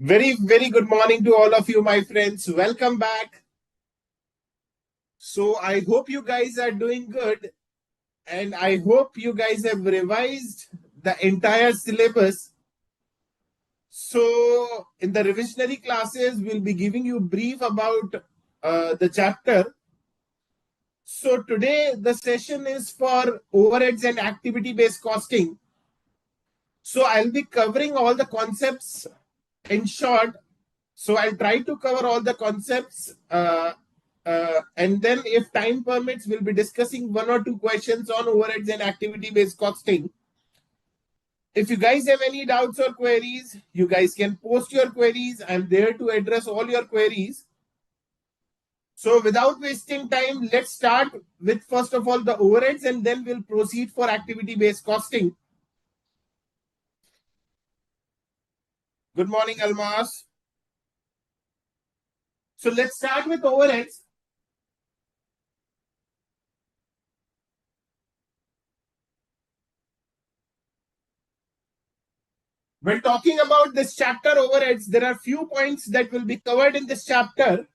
Very good morning to all of you, my friends. Welcome back. So, I hope you guys are doing good, and I hope you guys have revised the entire syllabus. So, in the revisionary classes, we'll be giving you brief about the chapter. So, today the session is for overheads and activity-based costing. So, I'll be covering all the concepts in short. So I'll try to cover all the concepts, and then if time permits, we'll be discussing one or two questions on overheads and activity-based costing. If you guys have any doubts or queries, you guys can post your queries. I'm there to address all your queries. So without wasting time, let's start with first of all the overheads, and then we'll proceed for activity-based costing. Good morning, Almas. So let's start with overheads. When talking about this chapter overheads, there are few points that will be covered in this chapter.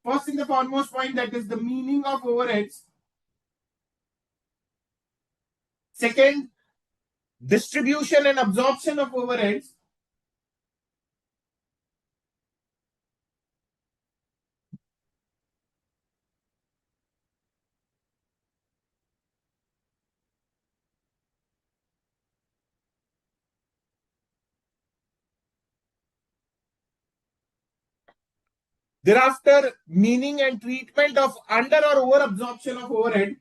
First and the foremost point, that is the meaning of overheads. Second, distribution and absorption of overheads. Thereafter, meaning and treatment of under or over absorption of overhead.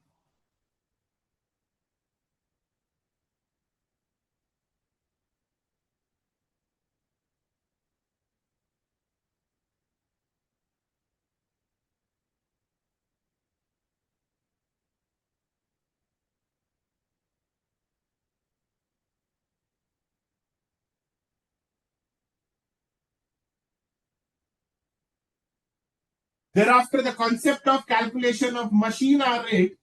Thereafter, the concept of calculation of machine hour rate.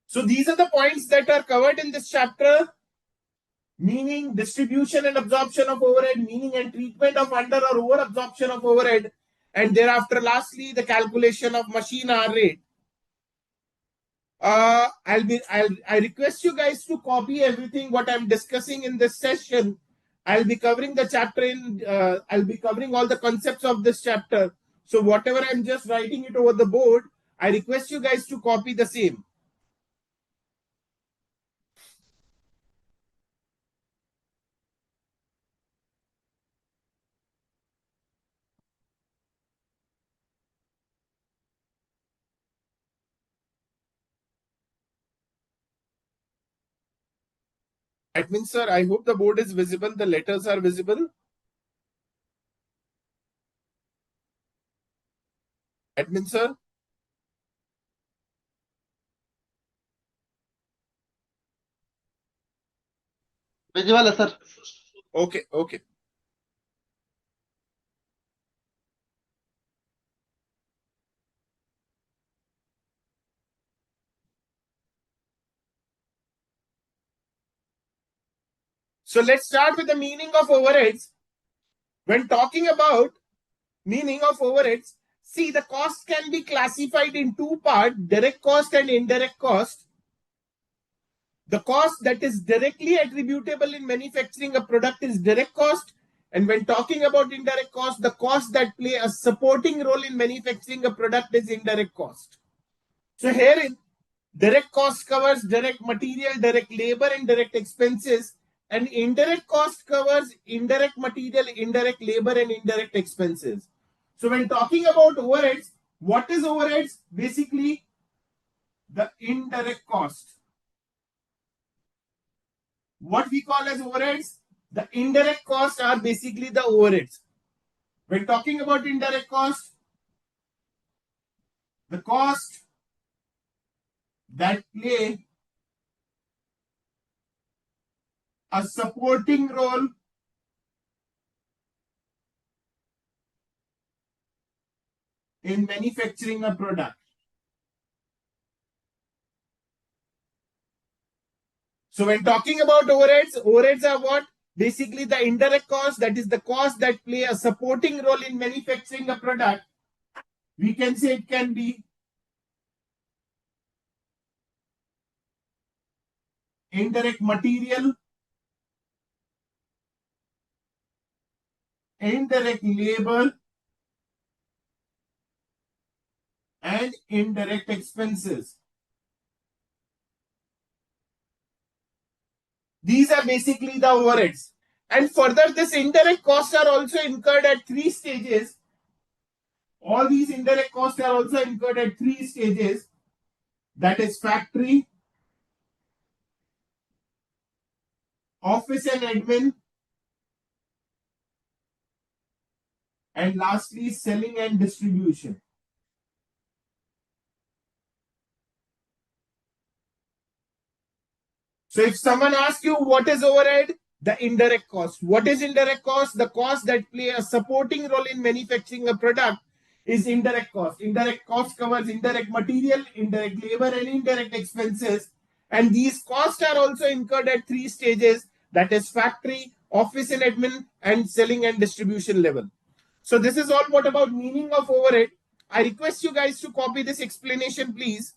So these are the points that are covered in this chapter. Meaning, distribution and absorption of overhead, meaning and treatment of under or over absorption of overhead, and thereafter, lastly, the calculation of machine hour rate. I request you guys to copy everything what I'm discussing in this session. I'll be covering the chapter I'll be covering all the concepts of this chapter. So whatever I'm just writing it over the board, I request you guys to copy the same. Admin sir, I hope the board is visible. The letters are visible. Admin sir. Visual है sir. Okay. So let's start with the meaning of overheads. When talking about meaning of overheads, see, the cost can be classified in two parts: direct cost and indirect cost. The cost that is directly attributable in manufacturing a product is direct cost. And when talking about indirect cost, the cost that play a supporting role in manufacturing a product is indirect cost. So herein, direct cost covers direct material, direct labor, and direct expenses. And indirect cost covers indirect material, indirect labor, and indirect expenses. So when talking about overheads, what is overheads? Basically, the indirect cost. What we call as overheads, the indirect costs are basically the overheads. When talking about indirect cost, the cost that play a supporting role in manufacturing a product. So when talking about overheads, overheads are what? Basically the indirect cost, that is the cost that play a supporting role in manufacturing a product. We can say it can be indirect material, indirect labor, and indirect expenses. These are basically the overheads. And further, this indirect costs are also incurred at three stages. All these indirect costs are also incurred at three stages. That is factory, office and admin, and lastly, selling and distribution. So if someone asks you what is overhead, the indirect cost. What is indirect cost? The cost that play a supporting role in manufacturing a product is indirect cost. Indirect cost covers indirect material, indirect labor, and indirect expenses. And these costs are also incurred at three stages, that is factory, office and admin, and selling and distribution level. So this is all what about meaning of overhead. I request you guys to copy this explanation, please.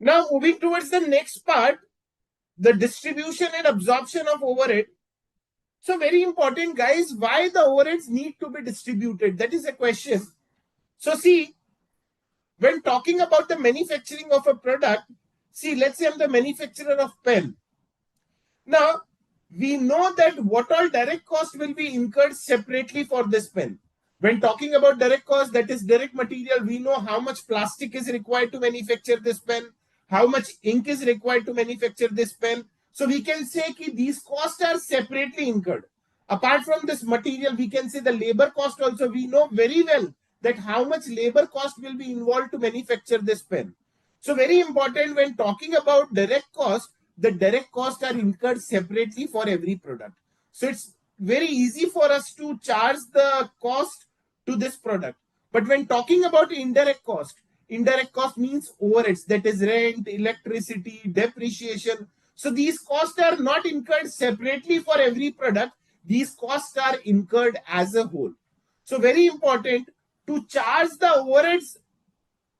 Now moving towards the next part, the distribution and absorption of overhead. So very important, guys, why the overheads need to be distributed? That is a question. So see, when talking about the manufacturing of a product, see, let's say I'm the manufacturer of pen. Now, we know that what all direct cost will be incurred separately for this pen. When talking about direct cost, that is direct material, we know how much plastic is required to manufacture this pen, how much ink is required to manufacture this pen. So we can say that these costs are separately incurred. Apart from this material, we can say the labor cost also. We know very well that how much labor cost will be involved to manufacture this pen. So very important when talking about direct cost, the direct costs are incurred separately for every product. So it's very easy for us to charge the cost to this product. But when talking about indirect cost means overheads, that is rent, electricity, depreciation. So these costs are not incurred separately for every product. These costs are incurred as a whole. So very important to charge the overheads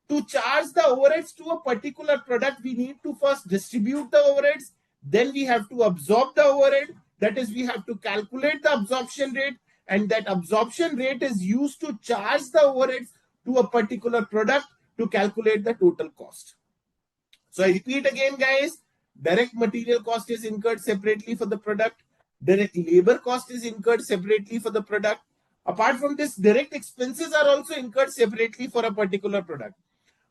to a particular product, we need to first distribute the overheads. Then we have to absorb the overhead. That is, we have to calculate the absorption rate. And that absorption rate is used to charge the overheads to a particular product to calculate the total cost. So I repeat again, guys, direct material cost is incurred separately for the product. Direct labor cost is incurred separately for the product. Apart from this, direct expenses are also incurred separately for a particular product.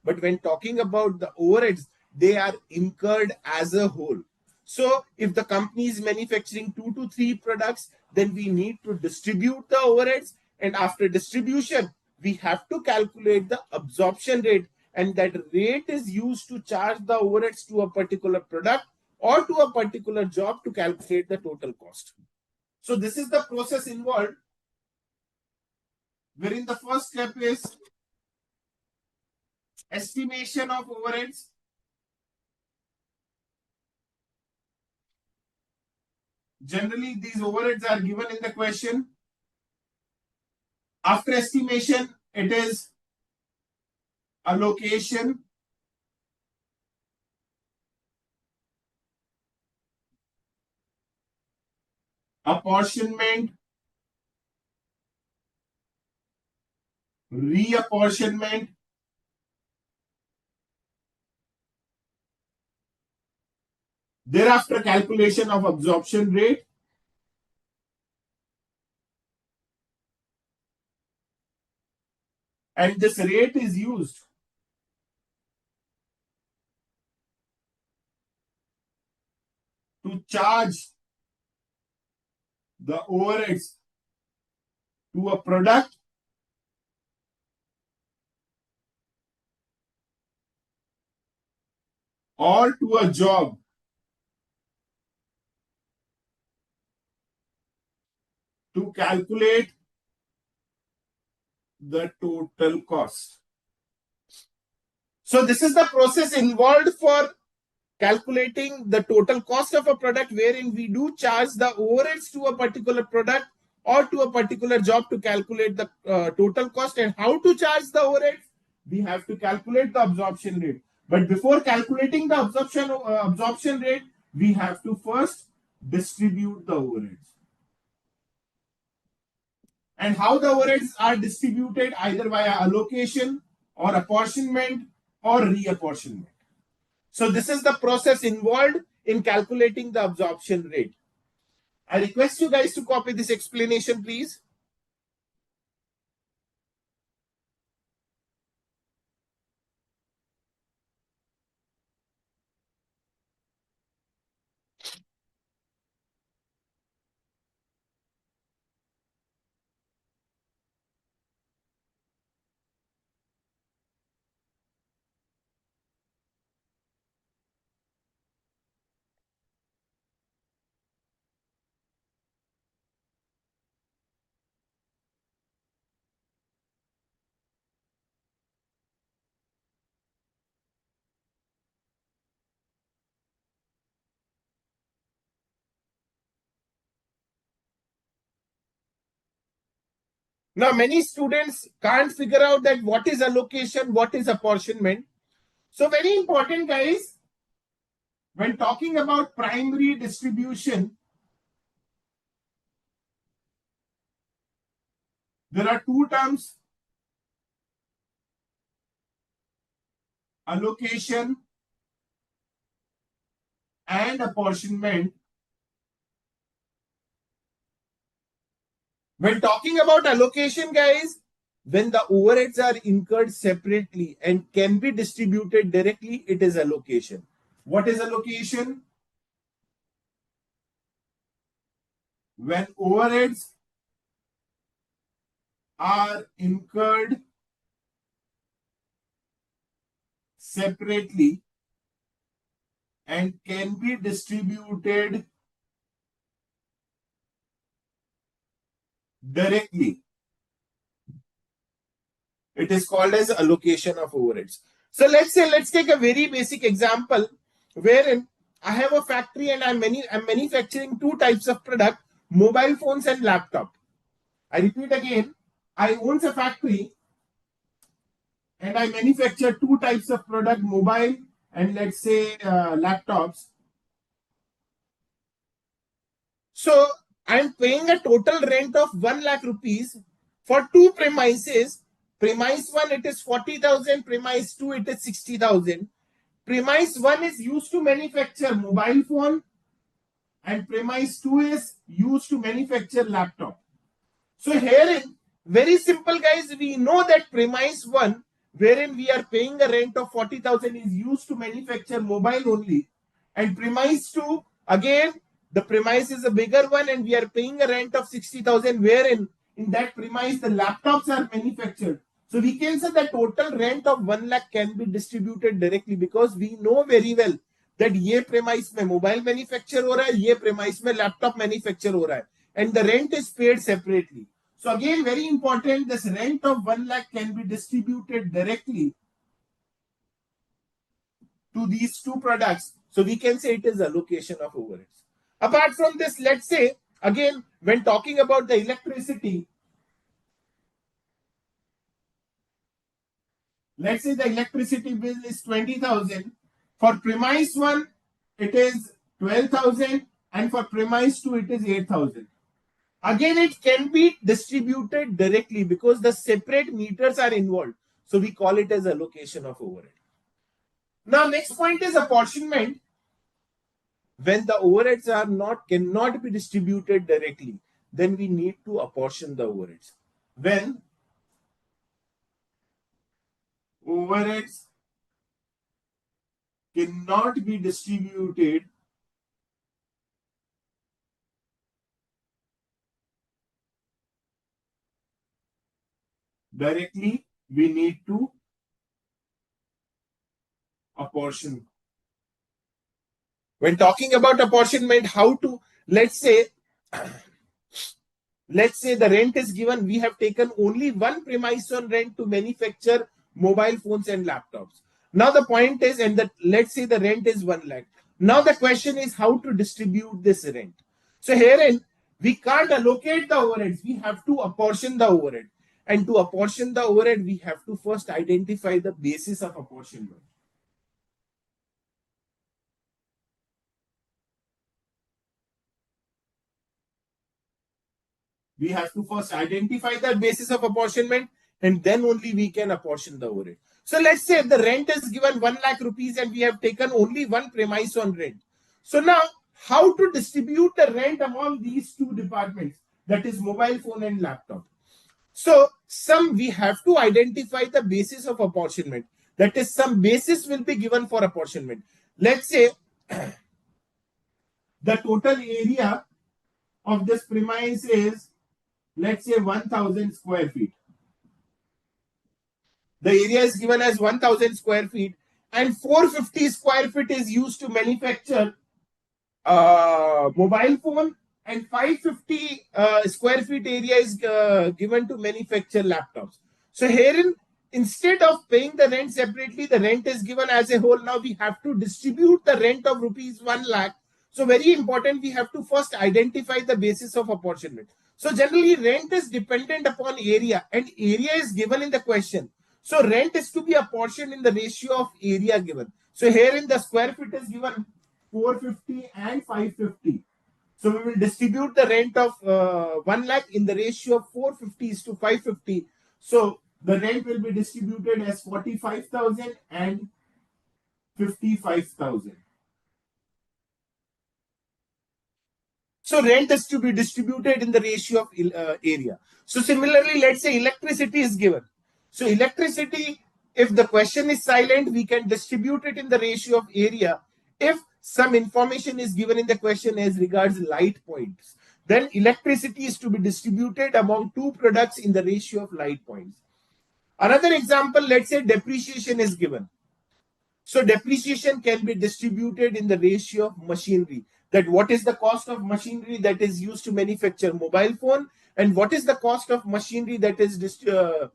But when talking about the overheads, they are incurred as a whole. So if the company is manufacturing 2 to 3 products, then we need to distribute the overheads. And after distribution, we have to calculate the absorption rate. And that rate is used to charge the overheads to a particular product or to a particular job to calculate the total cost. So this is the process involved, wherein the first step is estimation of overheads. Generally, these overheads are given in the question. After estimation, it is allocation, apportionment, reapportionment, Thereafter, calculation of absorption rate. And this rate is used to charge the overheads to a product or to a job to calculate the total cost. So this is the process involved for calculating the total cost of a product, wherein we do charge the overheads to a particular product or to a particular job to calculate the total cost. And how to charge the overheads? We have to calculate the absorption rate. But before calculating the absorption rate, we have to first distribute the overheads. And how the overheads are distributed, either via allocation or apportionment or reapportionment. So this is the process involved in calculating the absorption rate. I request you guys to copy this explanation, please. Now, many students can't figure out that what is allocation, what is apportionment. So very important, guys, when talking about primary distribution, there are two terms: allocation and apportionment. When talking about allocation, guys, when the overheads are incurred separately and can be distributed directly, it is allocation. What is allocation? When overheads are incurred separately and can be distributed directly, it is called as allocation of overheads. So let's take a very basic example wherein I have a factory and I'm manufacturing two types of product: mobile phones and laptop. I repeat again, I own a factory and I manufacture two types of product: mobile and let's say laptops. So I'm paying a total rent of 1 lakh rupees for two premises. Premise 1, it is 40,000. Premise 2, it is 60,000. Premise 1 is used to manufacture mobile phone and premise 2 is used to manufacture laptop. So herein, very simple, guys, we know that premise 1, wherein we are paying a rent of 40,000, is used to manufacture mobile only. And premise 2, again, the premise is a bigger one and we are paying a rent of 60,000, wherein in that premise the laptops are manufactured. So we can say the total rent of 1 lakh can be distributed directly, because we know very well that ये premise में mobile manufacture हो रहा है, ये premise में laptop manufacture हो रहा है, and the rent is paid separately. So again, very important, this rent of 1 lakh can be distributed directly to these two products. So we can say it is allocation of overheads. Apart from this, let's say, again, when talking about the electricity, let's say the electricity bill is 20,000. For premise 1, it is 12,000, and for premise 2, it is 8,000. Again, it can be distributed directly because the separate meters are involved. So we call it as allocation of overhead. Now, next point is apportionment. when the overheads are not cannot be distributed directly, then we need to apportion the overheads. When overheads cannot be distributed directly, we need to apportion. When talking about apportionment, how to, let's say, let's say the rent is given, we have taken only one premise on rent to manufacture mobile phones and laptops. Now the point is, and that let's say the rent is 1 lakh. Now the question is how to distribute this rent. So herein, we can't allocate the overheads, we have to apportion the overhead. And to apportion the overhead, we have to first identify the basis of apportionment. We have to first identify the basis of apportionment, and then only we can apportion the overhead. So let's say the rent is given 1 lakh rupees and we have taken only one premise on rent. So now, how to distribute the rent among these two departments, that is mobile phone and laptop. So some we have to identify the basis of apportionment. That is, some basis will be given for apportionment. Let's say the total area of this premise is, let's say, 1000 square feet. The area is given as 1000 square feet, and 450 square feet is used to manufacture mobile phone, and 550 square feet area is given to manufacture laptops. So herein, instead of paying the rent separately, the rent is given as a whole. Now we have to distribute the rent of rupees 1 lakh. So very important, we have to first identify the basis of apportionment. So generally rent is dependent upon area, and area is given in the question. So rent is to be apportioned in the ratio of area given. So here in the square feet is given 450 and 550. So we will distribute the rent of 1 lakh in the ratio of 450 to 550. So the rent will be distributed as 45,000 and 55,000. So rent is to be distributed in the ratio of area. So similarly, let's say electricity is given. So electricity, if the question is silent, we can distribute it in the ratio of area. If some information is given in the question as regards light points, then electricity is to be distributed among two products in the ratio of light points. Another example, let's say depreciation is given. So depreciation can be distributed in the ratio of machinery. That what is the cost of machinery that is used to manufacture mobile phone, and what is the cost of machinery that is that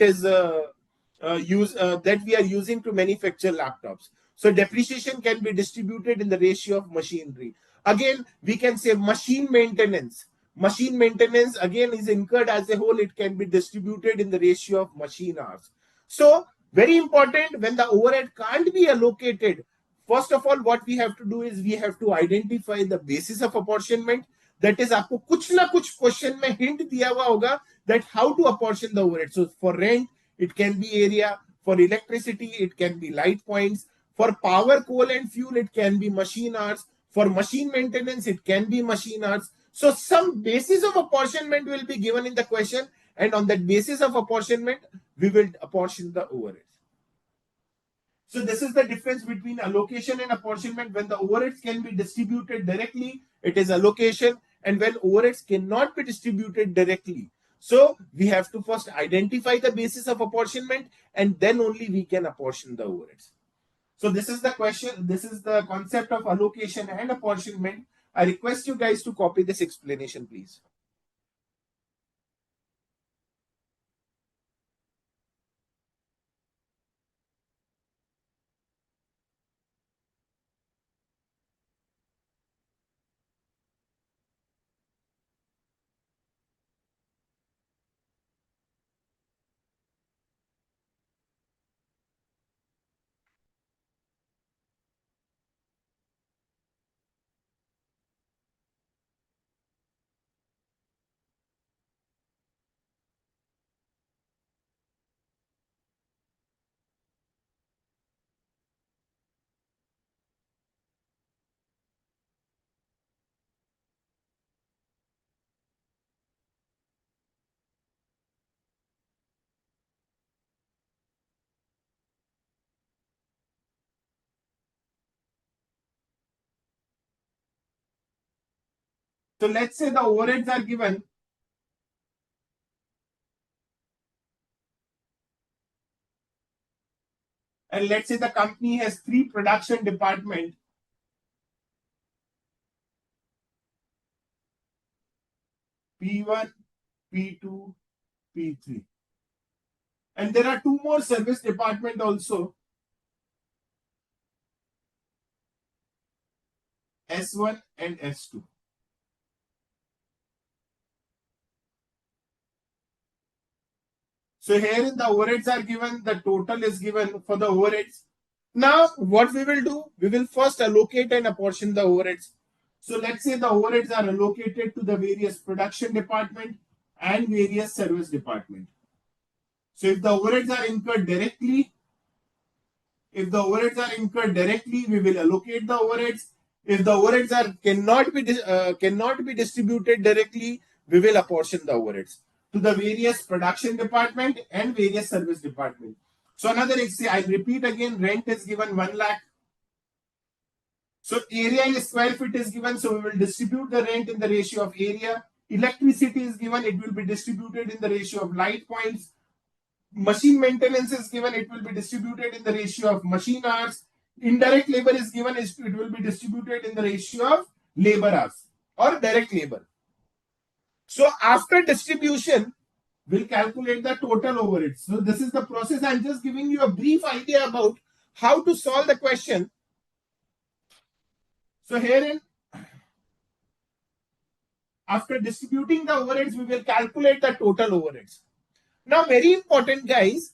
is that we are using to manufacture laptops. So depreciation can be distributed in the ratio of machinery. Again, we can say machine maintenance. Machine maintenance again is incurred as a whole. It can be distributed in the ratio of machine hours. So very important, when the overhead can't be allocated, first of all what we have to do is we have to identify the basis of apportionment. That is, आपको कुछ ना कुछ question में hint दिया हुआ होगा that how to apportion the overhead. So for rent it can be area, for electricity it can be light points, for power, coal and fuel it can be machine hours, for machine maintenance it can be machine hours. So some basis of apportionment will be given in the question, and on that basis of apportionment we will apportion the overheads. So this is the difference between allocation and apportionment. When the overheads can be distributed directly, it is allocation, and when overheads cannot be distributed directly, so we have to first identify the basis of apportionment, and then only we can apportion the overheads. So this is the question, this is the concept of allocation and apportionment. I request you guys to copy this explanation, please. So let's say the overheads are given. And let's say the company has 3 production departments. P1, P2, P3. And there are 2 more service department also. S1 and S2. So here in the overheads are given, the total is given for the overheads. Now what we will do, we will first allocate and apportion the overheads. So let's say the overheads are allocated to the various production department and various service department. So if the overheads are incurred directly, we will allocate the overheads. If the overheads cannot be distributed directly, we will apportion the overheads to the various production department and various service department. So another example, I'll repeat again, rent is given 1 lakh. So area in square feet is given, so we will distribute the rent in the ratio of area. Electricity is given, it will be distributed in the ratio of light points. Machine maintenance is given, it will be distributed in the ratio of machine hours. Indirect labor is given, it will be distributed in the ratio of labor hours or direct labor. So after distribution, we'll calculate the total overhead. So this is the process. I'm just giving you a brief idea about how to solve the question. So herein, after distributing the overheads, we will calculate the total overheads. Now, very important, guys,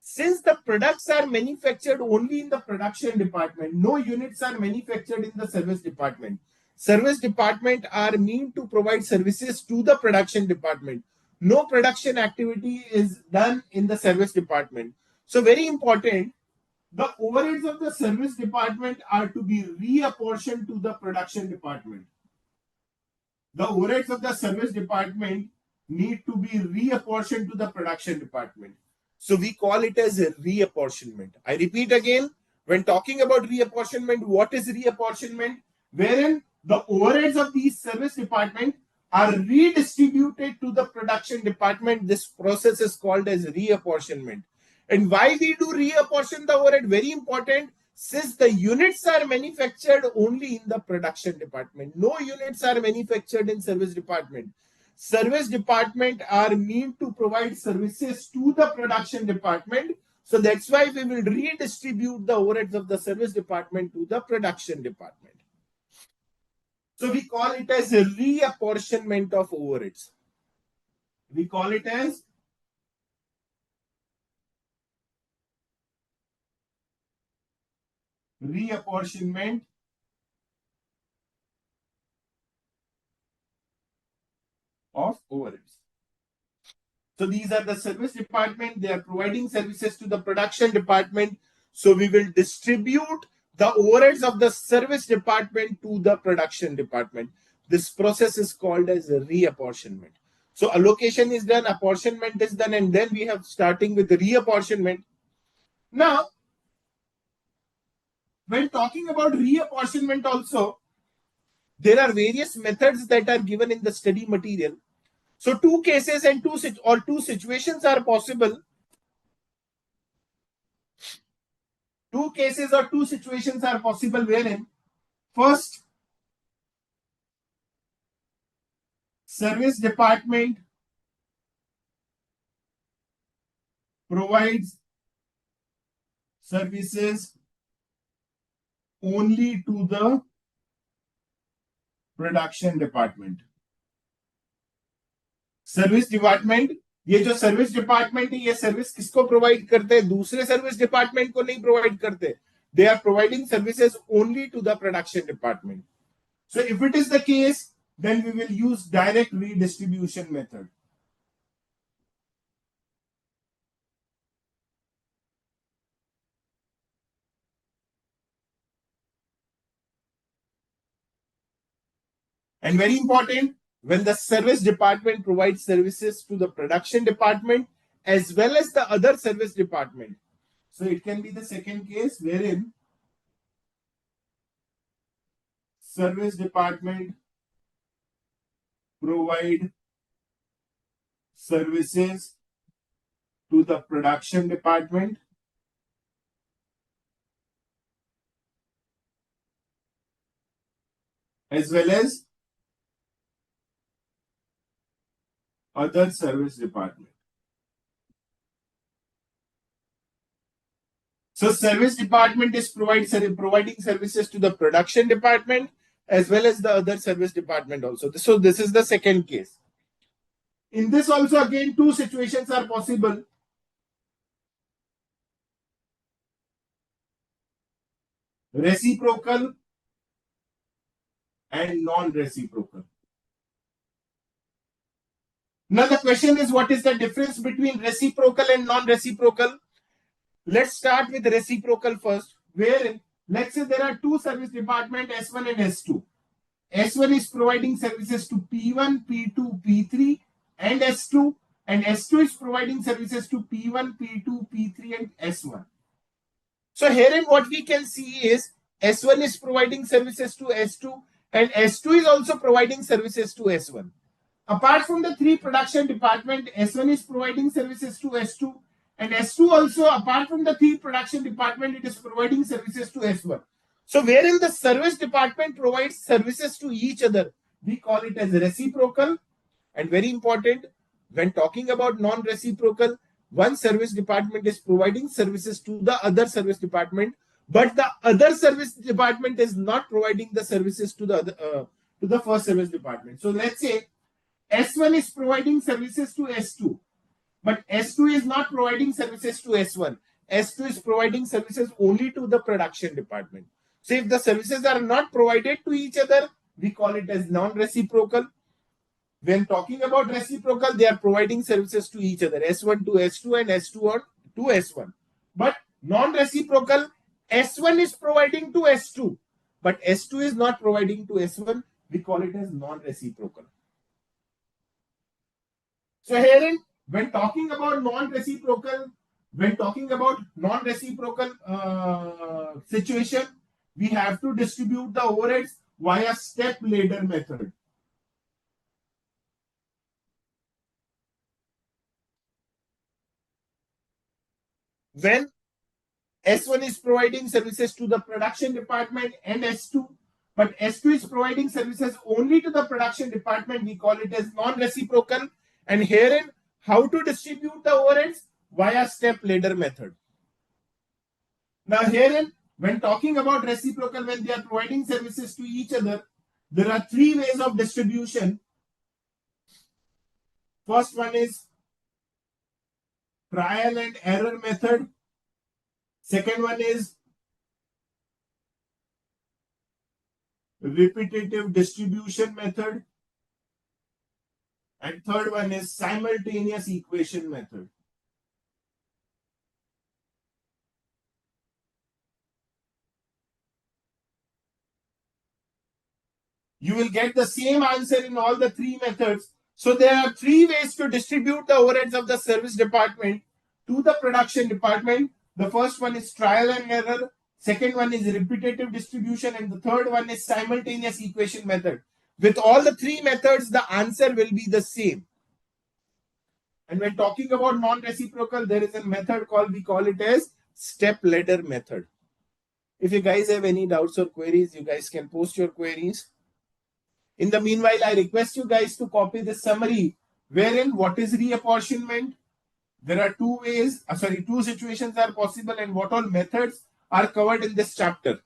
since the products are manufactured only in the production department, no units are manufactured in the service department. Service department are meant to provide services to the production department. No production activity is done in the service department. So very important, the overheads of the service department are to be reapportioned to the production department. The overheads of the service department need to be reapportioned to the production department. So we call it as a reapportionment. I repeat again, when talking about reapportionment, what is reapportionment? Wherein the overheads of these service department are redistributed to the production department. This process is called as reapportionment. And why we do reapportion the overhead? Very important. Since the units are manufactured only in the production department, no units are manufactured in service department. Service department are meant to provide services to the production department. So that's why we will redistribute the overheads of the service department to the production department. So we call it as a reapportionment of overheads. We call it as reapportionment of overheads. So these are the service department. They are providing services to the production department. So we will distribute the overheads of the service department to the production department. This process is called as a reapportionment. So allocation is done, apportionment is done, and then we have starting with the reapportionment. Now, when talking about reapportionment also, there are various methods that are given in the study material. So two cases and two situations are possible. Two cases or two situations are possible wherein first, service department provides services only to the production department. Service department, ये जो service department है, ये service किसको provide करते हैं? दूसरे service department को नहीं प्रोवाइड करते. They are providing services only to the production department. So if it is the case, then we will use direct redistribution method. And very important, when the service department provides services to the production department as well as the other service department. So it can be the second case wherein service department provide services to the production department as well as other service department. So service department is providing services to the production department as well as the other service department also. So this is the second case. In this also again two situations are possible. Reciprocal and non-reciprocal. Now the question is, what is the difference between reciprocal and non-reciprocal? Let's start with reciprocal first, where let's say there are two service department S1 and S2. S1 is providing services to P1, P2, P3 and S2, and S2 is providing services to P1, P2, P3 and S1. So herein what we can see is S1 is providing services to S2 and S2 is also providing services to S1. Apart from the three production department, S1 is providing services to S2 and S2 also, apart from the three production department, it is providing services to S1. So wherein the service department provides services to each other, we call it as reciprocal. And very important, when talking about non-reciprocal, one service department is providing services to the other service department, but the other service department is not providing the services to the first service department. So let's say S1 is providing services to S2, but S2 is not providing services to S1. S2 is providing services only to the production department. So if the services are not provided to each other, we call it as non-reciprocal. When talking about reciprocal, they are providing services to each other, S1 to S2 and S2 to S1. But non-reciprocal, S1 is providing to S2, but S2 is not providing to S1. We call it as non-reciprocal. So herein, when talking about non-reciprocal situation, we have to distribute the overheads via step ladder method. When S1 is providing services to the production department and S2, but S2 is providing services only to the production department, we call it as non-reciprocal. And herein, how to distribute the overheads? Via step ladder method. Now herein, when talking about reciprocal, when they are providing services to each other, there are three ways of distribution. First one is trial and error method. Second one is repetitive distribution method. And third one is simultaneous equation method. You will get the same answer in all the three methods. So there are three ways to distribute the overheads of the service department to the production department. The first one is trial and error. Second one is repetitive distribution. And the third one is simultaneous equation method. With all the three methods, the answer will be the same. And when talking about non-reciprocal, there is a method we call it as step ladder method. If you guys have any doubts or queries, you guys can post your queries. In the meanwhile, I request you guys to copy the summary wherein what is reapportionment. There are two situations are possible and what all methods are covered in this chapter.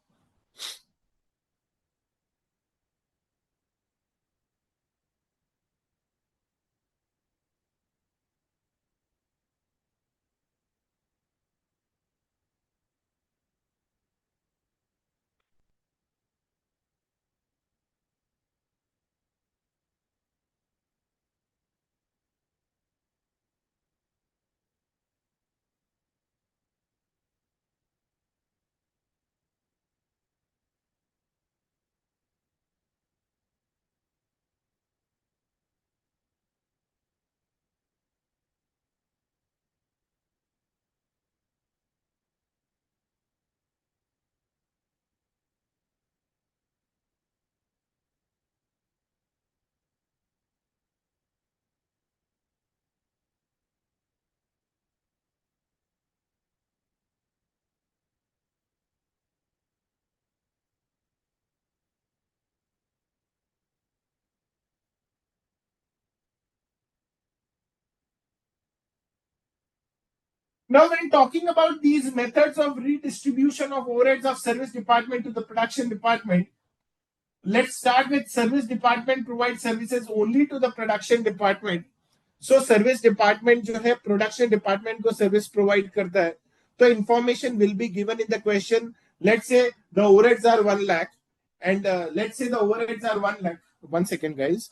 Now, when talking about these methods of redistribution of overheads of service department to the production department, let's start with service department provides services only to the production department. So service department जो है production department को service provide करता है, तो information will be given in the question. Let's say the overheads are 1 lakh and let's say the overheads are 1 lakh. 1 second, guys.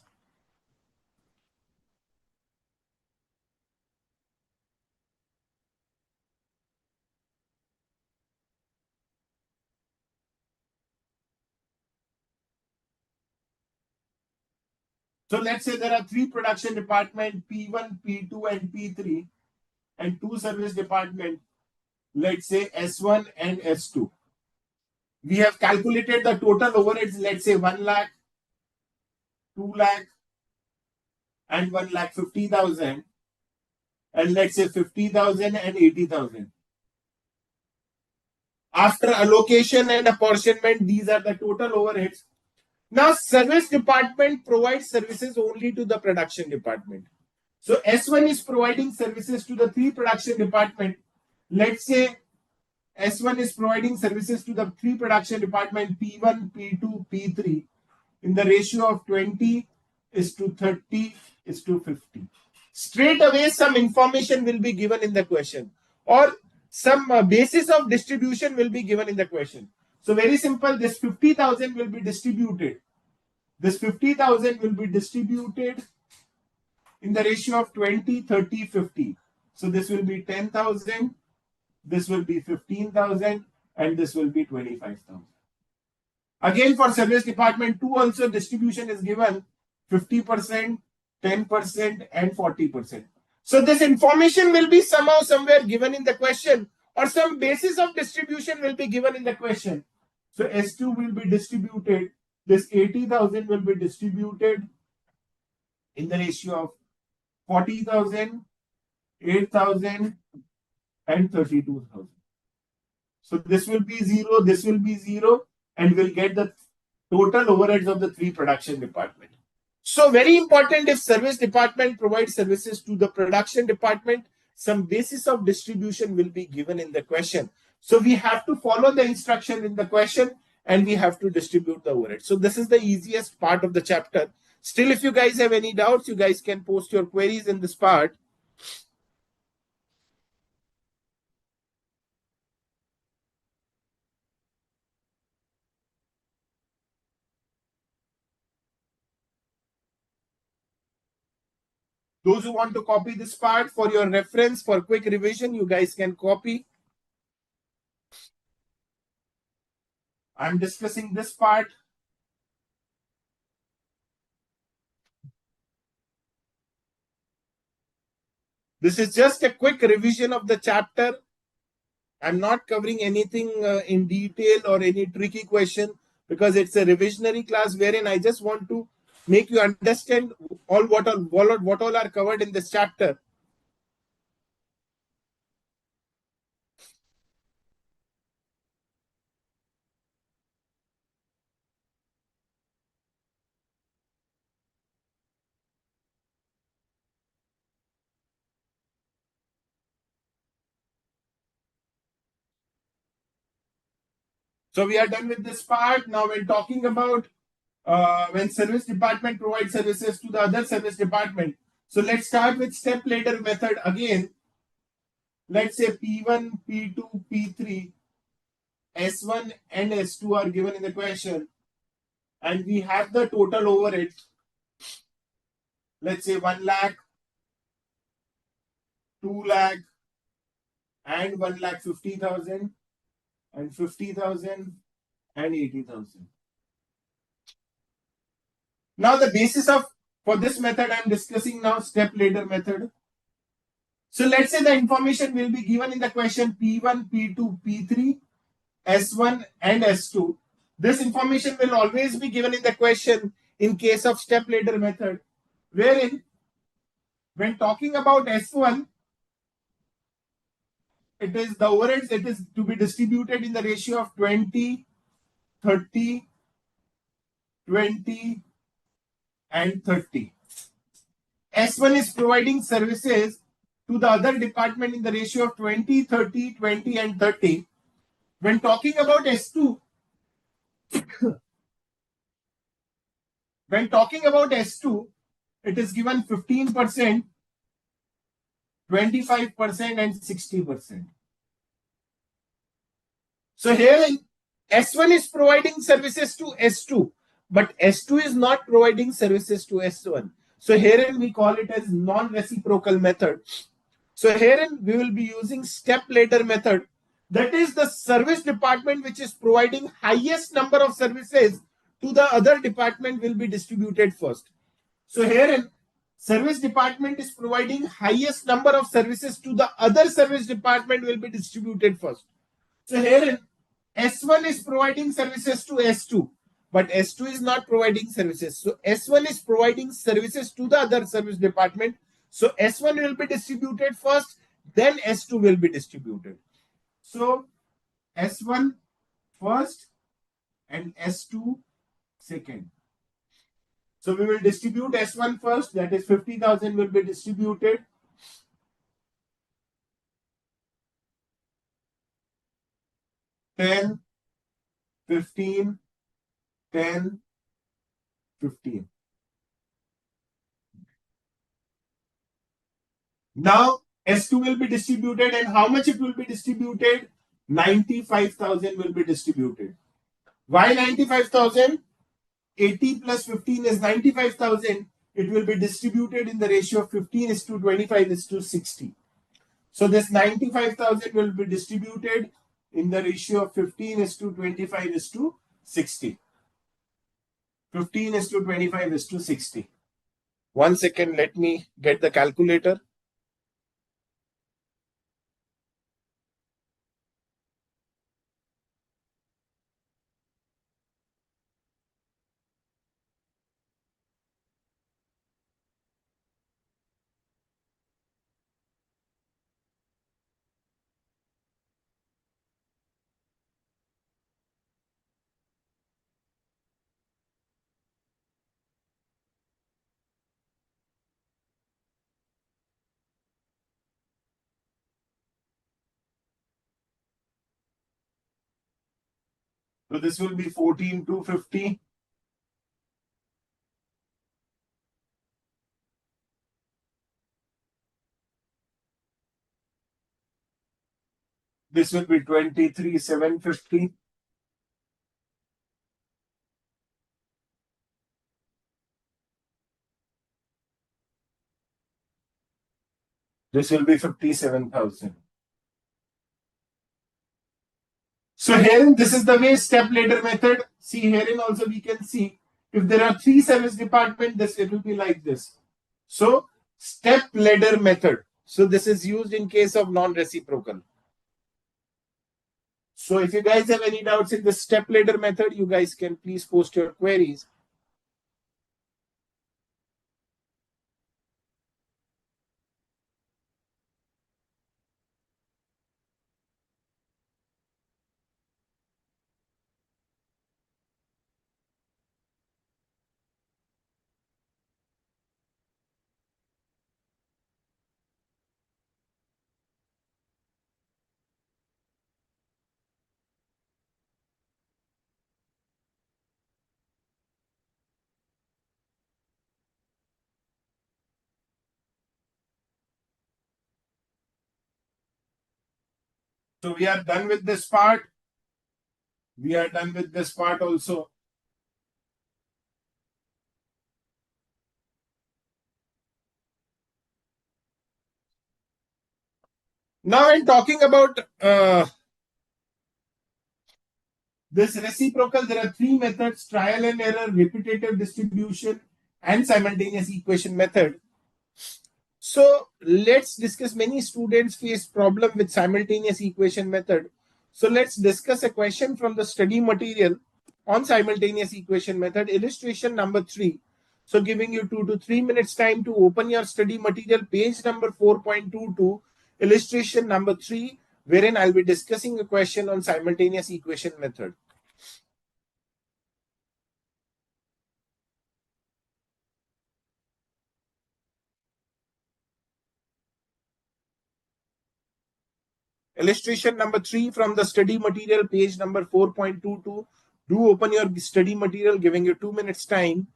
So let's say there are 3 production department, P1, P2 and P3 and 2 service department, let's say S1 and S2. We have calculated the total overheads, let's say 1 lakh, 2 lakh and 1,50,000 and let's say 50,000 and 80,000. After allocation and apportionment, these are the total overheads. Now, service department provides services only to the production department. So S1 is providing services to the 3 production department. Let's say S1 is providing services to the 3 production department P1, P2, P3 in the ratio of 20:30:50. Straight away, some information will be given in the question or some basis of distribution will be given in the question. So very simple, this 50,000 will be distributed. This 50,000 will be distributed in the ratio of 20:30:50. So this will be 10,000, this will be 15,000 and this will be 25,000. Again, for service department 2 also distribution is given 50%, 10% and 40%. So this information will be somehow somewhere given in the question or some basis of distribution will be given in the question. So S2 will be distributed, this 80,000 will be distributed in the ratio of 40,000, 8,000 and 32,000. So this will be 0, this will be 0 and we'll get the total overheads of the 3 production department. So very important, if service department provides services to the production department, some basis of distribution will be given in the question. So we have to follow the instruction in the question and we have to distribute the overhead. So this is the easiest part of the chapter. Still, if you guys have any doubts, you guys can post your queries in this part. Those who want to copy this part for your reference, for quick revision, you guys can copy. I'm discussing this part. This is just a quick revision of the chapter. I'm not covering anything in detail or any tricky question because it's a revisionary class wherein I just want to make you understand what all are covered in this chapter. So we are done with this part. Now, when talking about when service department provides services to the other service department. So let's start with step ladder method again. Let's say P1, P2, P3, S1 and S2 are given in the question. And we have the total overhead. Let's say 1 lakh, 2 lakh, and 1,50,000, and 50,000, and 80,000. Now the basis of for this method I'm discussing now step ladder method. So let's say the information will be given in the question P1, P2, P3, S1 and S2. This information will always be given in the question in case of step ladder method, wherein when talking about S1, it is the overheads, it is to be distributed in the ratio of 20, 30, 20 and 30. S1 is providing services to the other department in the ratio of 20, 30, 20 and 30. When talking about S2, it is given 15%, 25% and 60%. So here S1 is providing services to S2, but S2 is not providing services to S1. So herein we call it as non-reciprocal method. So herein we will be using step ladder method. That is the service department which is providing highest number of services to the other department will be distributed first. So herein service department is providing highest number of services to the other service department will be distributed first. So herein S1 is providing services to S2, but S2 is not providing services. So S1 is providing services to the other service department. So S1 will be distributed first, then S2 will be distributed. So S1 first and S2 second. So we will distribute S1 first, that is 50,000 will be distributed. 10, 15, 10, 15. Now S2 will be distributed, and how much it will be distributed? 95,000 will be distributed. Why 95,000? 80 plus 15 is 95,000. It will be distributed in the ratio of 15 is to 25 is to 60. So this 95,000 will be distributed in the ratio of 15 is to 25 is to 60. 15 is to 25 is to 60. 1 second, let me get the calculator. So this will be 14,250. This will be 23,750. This will be 57,000. So herein, this is the way step ladder method. See, herein also we can see if there are 3 service departments, this it will be like this. So step ladder method. So this is used in case of non-reciprocal. So if you guys have any doubts in the step ladder method, you guys can please post your queries. So we are done with this part. We are done with this part also. Now in talking about this reciprocal, there are 3 methods: trial and error, repetitive distribution, and simultaneous equation method. So let's discuss. Many students face problem with simultaneous equation method. So let's discuss a question from the study material on simultaneous equation method. Illustration number 3. So giving you 2 to 3 minutes time to open your study material, page number 4.22, illustration number 3, wherein I'll be discussing a question on simultaneous equation method. Illustration number 3 from the study material, page number 4.22. Do open your study material, giving you 2 minutes time.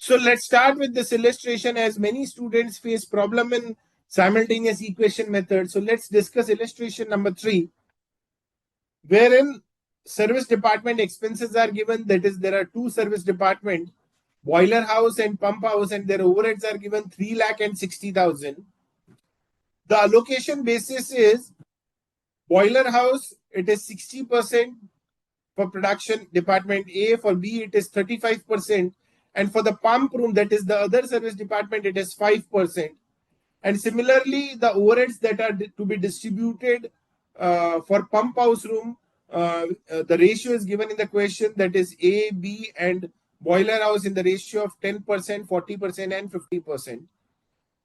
So let's start with this illustration, as many students face problem in simultaneous equation method. So let's discuss illustration number 3, wherein service department expenses are given. That is, there are two service department, boiler house and pump house, and their overheads are given 3 lakh and 60,000. The allocation basis is boiler house, it is 60% for production department A, for B it is 35%, and for the pump room, that is the other service department, it is 5%. And similarly, the overheads that are to be distributed for pump house room, the ratio is given in the question, that is A, B, and boiler house in the ratio of 10%, 40%, and 50%.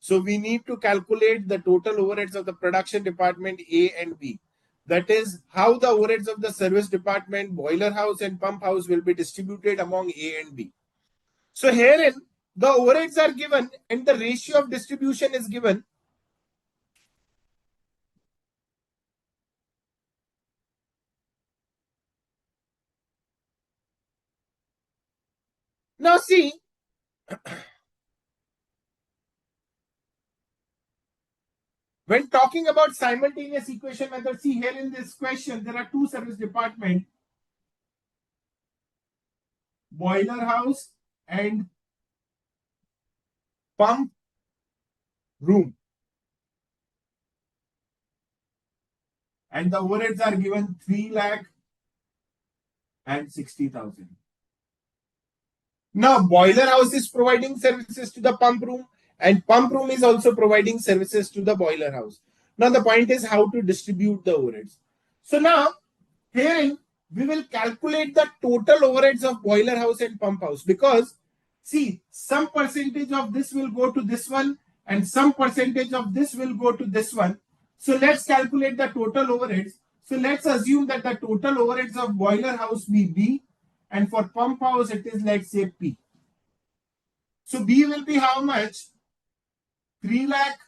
So we need to calculate the total overheads of the production department A and B. That is how the overheads of the service department, boiler house, and pump house will be distributed among A and B. So herein, the overheads are given and the ratio of distribution is given. Now see, when talking about simultaneous equation method, see here in this question, there are two service department, boiler house and pump room. And the overheads are given 3 lakh and 60,000. Now, boiler house is providing services to the pump room, and pump room is also providing services to the boiler house. Now, the point is how to distribute the overheads. So now, herein, we will calculate the total overheads of boiler house and pump house, because see, some percentage of this will go to this one and some percentage of this will go to this one. So let's calculate the total overheads. So let's assume that the total overheads of boiler house be B, and for pump house it is, let's say, P. So B will be how much? 3 lakh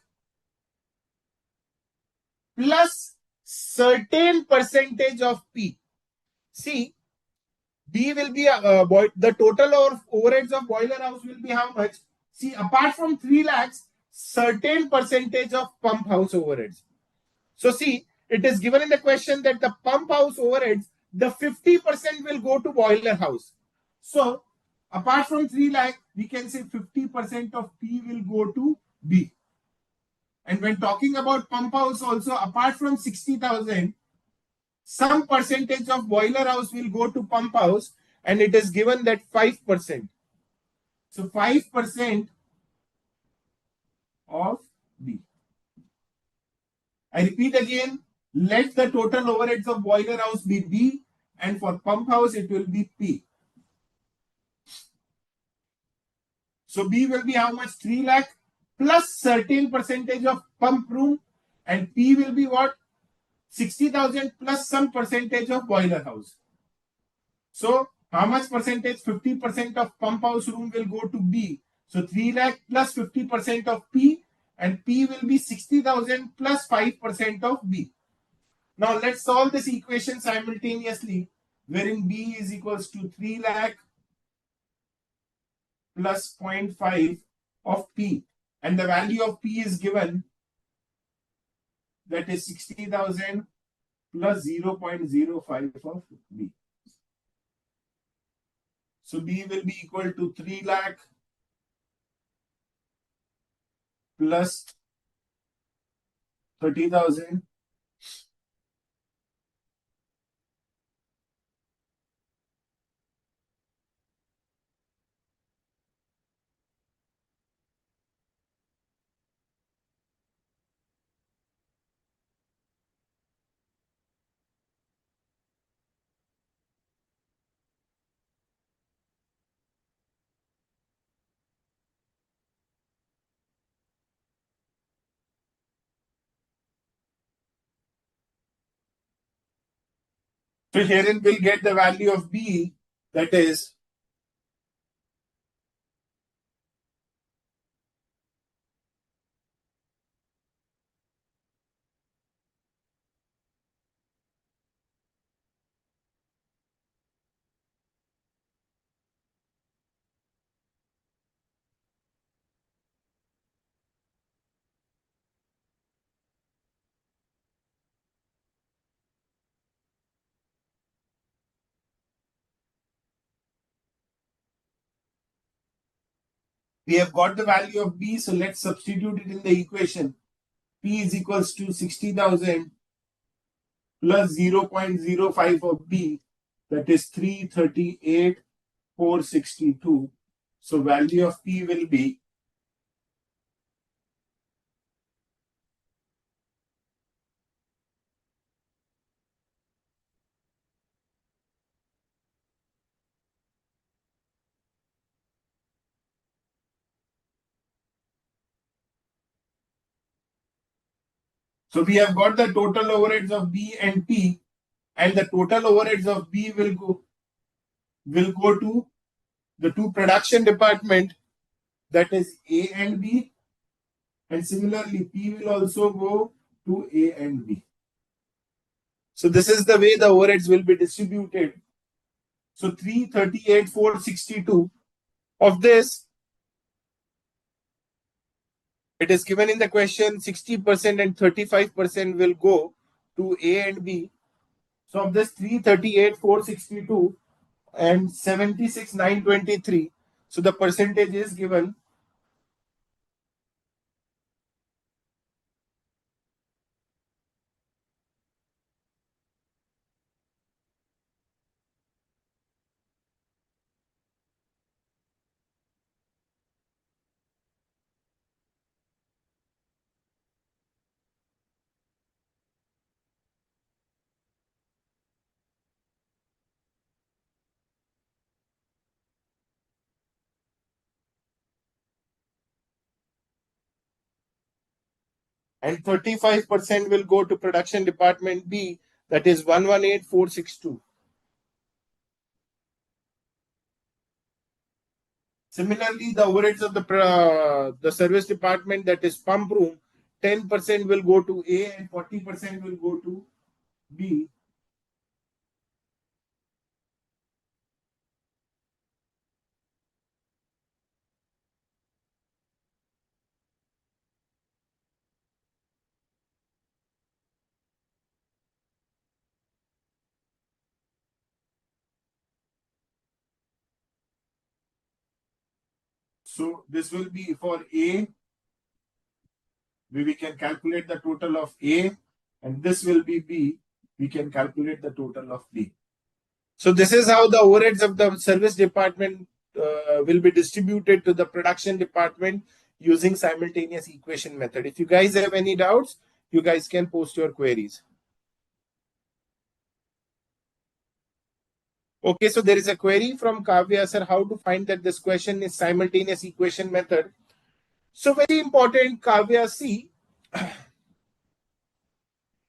plus certain percentage of P. See, B will be the total overheads of boiler house will be how much? See, apart from 3 lakhs, certain percentage of pump house overheads. So see, it is given in the question that the pump house overheads, the 50% will go to boiler house. So apart from 3 lakh, we can say 50% of P will go to B. And when talking about pump house also, apart from 60,000, some percentage of boiler house will go to pump house, and it is given that 5%. So 5% of B. I repeat again, let the total overheads of boiler house be B, and for pump house it will be P. So B will be how much? 3 lakh plus certain percentage of pump room, and P will be what? 60,000 plus some percentage of boiler house. So how much percentage? 50% of pump house room will go to B. So 3 lakh plus 50% of P, and P will be 60,000 plus 5% of B. Now let's solve this equation simultaneously, wherein B is equals to 3 lakh plus 0.5 of P, and the value of P is given, that is 60,000 plus 0.05 of B. So B will be equal to 3 lakh plus 30,000. So herein we'll get the value of B, that is we have got the value of B, so let's substitute it in the equation. P is equals to 60,000 plus 0.05 of B, that is 338,462. So value of P will be so we have got the total overheads of B and P, and the total overheads of B will go to the two production department, that is A and B, and similarly P will also go to A and B. So this is the way the overheads will be distributed. So 338,462 of this, it is given in the question 60% and 35% will go to A and B. So of this 338,462 and 76,923, so the percentage is given. And 35% will go to production department B, that is 118,462. Similarly, the overheads of the service department, that is pump room, 10% will go to A and 40% will go to B. So this will be for A, we can calculate the total of A, and this will be B, we can calculate the total of B. So this is how the overheads of the service department will be distributed to the production department using simultaneous equation method. If you guys have any doubts, you guys can post your queries. Okay, so there is a query from Kavya, sir, how to find that this question is simultaneous equation method. So very important, Kavya, see,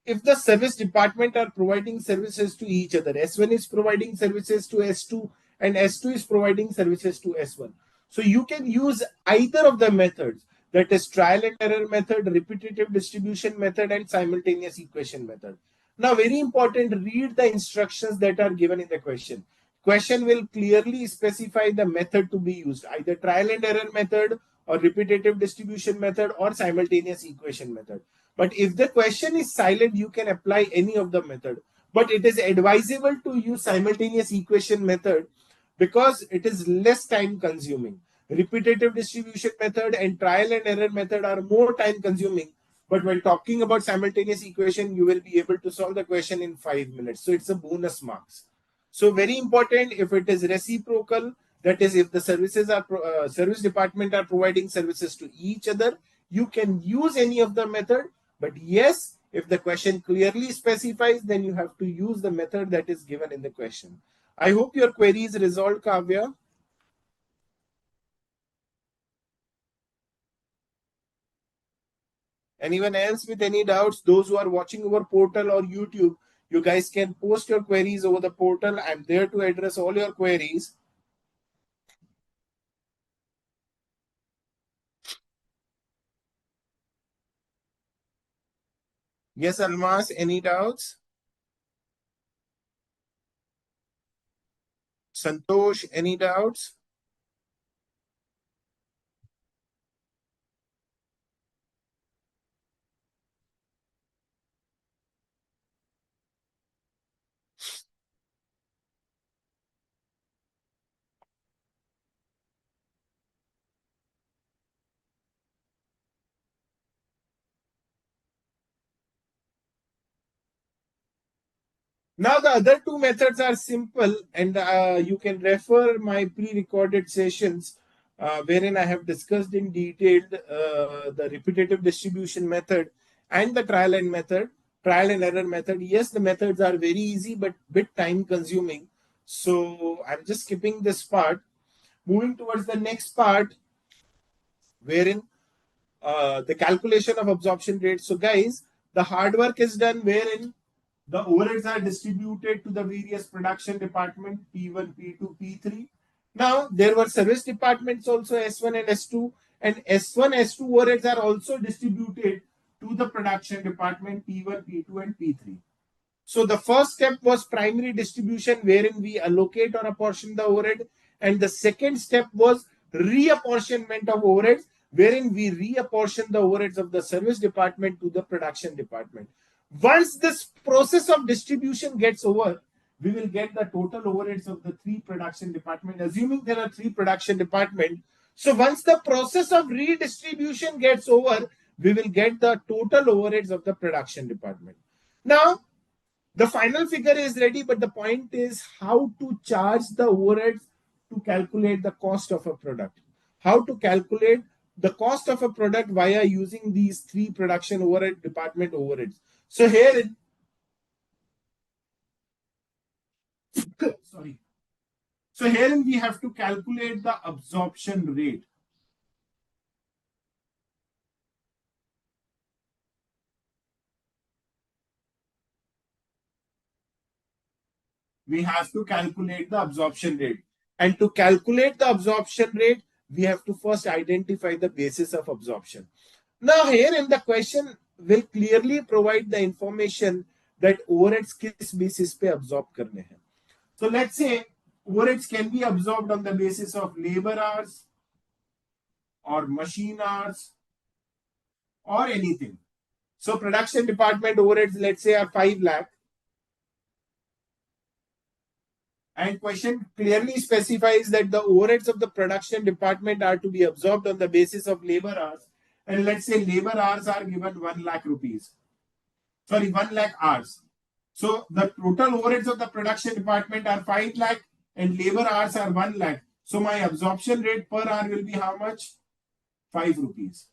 if the service department are providing services to each other, S1 is providing services to S2 and S2 is providing services to S1. So you can use either of the methods, that is trial and error method, repetitive distribution method, and simultaneous equation method. Now, very important, read the instructions that are given in the question. Question will clearly specify the method to be used, either trial and error method or repetitive distribution method or simultaneous equation method. But if the question is silent, you can apply any of the method. But it is advisable to use simultaneous equation method because it is less time consuming. Repetitive distribution method and trial and error method are more time consuming. But when talking about simultaneous equation, you will be able to solve the question in 5 minutes. So it's a bonus marks. So very important, if it is reciprocal, that is if the service department are providing services to each other, you can use any of the method. But yes, if the question clearly specifies, then you have to use the method that is given in the question. I hope your query is resolved, Kavya. Anyone else with any doubts? Those who are watching our portal or YouTube, you guys can post your queries over the portal. I'm there to address all your queries. Yes, Almas, any doubts? Santosh, any doubts? Now the other two methods are simple, and you can refer my pre-recorded sessions wherein I have discussed in detail the repetitive distribution method and the trial and error method. Yes, the methods are very easy but bit time consuming. So I'm just skipping this part. Moving towards the next part, wherein the calculation of absorption rate. So, guys, the hard work is done wherein the overheads are distributed to the various production department P1, P2, P3. Now, there were service departments also S1 and S2, and S1, S2 overheads are also distributed to the production department P1, P2, and P3. So the first step was primary distribution, wherein we allocate or apportion the overhead. And the second step was reapportionment of overheads, wherein we reapportion the overheads of the service department to the production department. Once this process of distribution gets over, we will get the total overheads of the three production department, assuming there are three production department. So once the process of redistribution gets over, we will get the total overheads of the production department. Now, the final figure is ready, but the point is how to charge the overheads to calculate the cost of a product. How to calculate the cost of a product via using these three production overhead department overheads. So here, sorry. So here we have to calculate the absorption rate. We have to calculate the absorption rate. And to calculate the absorption rate, we have to first identify the basis of absorption. Now, here in the question will clearly provide the information that overheads किस basis पे absorb करने हैं. So let's say overheads can be absorbed on the basis of labor hours or machine hours or anything. So production department overheads, let's say, are 5 lakh. And question clearly specifies that the overheads of the production department are to be absorbed on the basis of labor hours. And let's say labor hours are given 1 lakh rupees. Sorry, 1 lakh hours. So the total overheads of the production department are 5 lakh and labor hours are 1 lakh. So my absorption rate per hour will be how much? 5 rupees.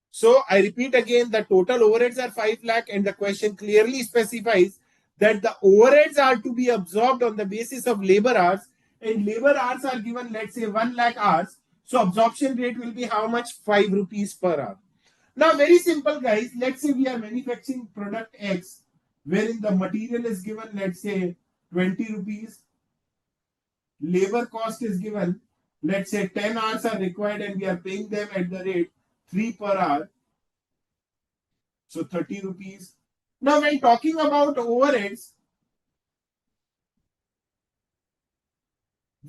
So I repeat again, the total overheads are 5 lakh and the question clearly specifies that the overheads are to be absorbed on the basis of labor hours, and labor hours are given, let's say, 1 lakh hours. So absorption rate will be how much? 5 rupees per hour. Now, very simple, guys. Let's say we are manufacturing product X, wherein the material is given, let's say, 20 rupees. Labor cost is given, let's say, 10 hours are required and we are paying them at the rate 3 per hour. So 30 rupees. Now, when talking about overheads,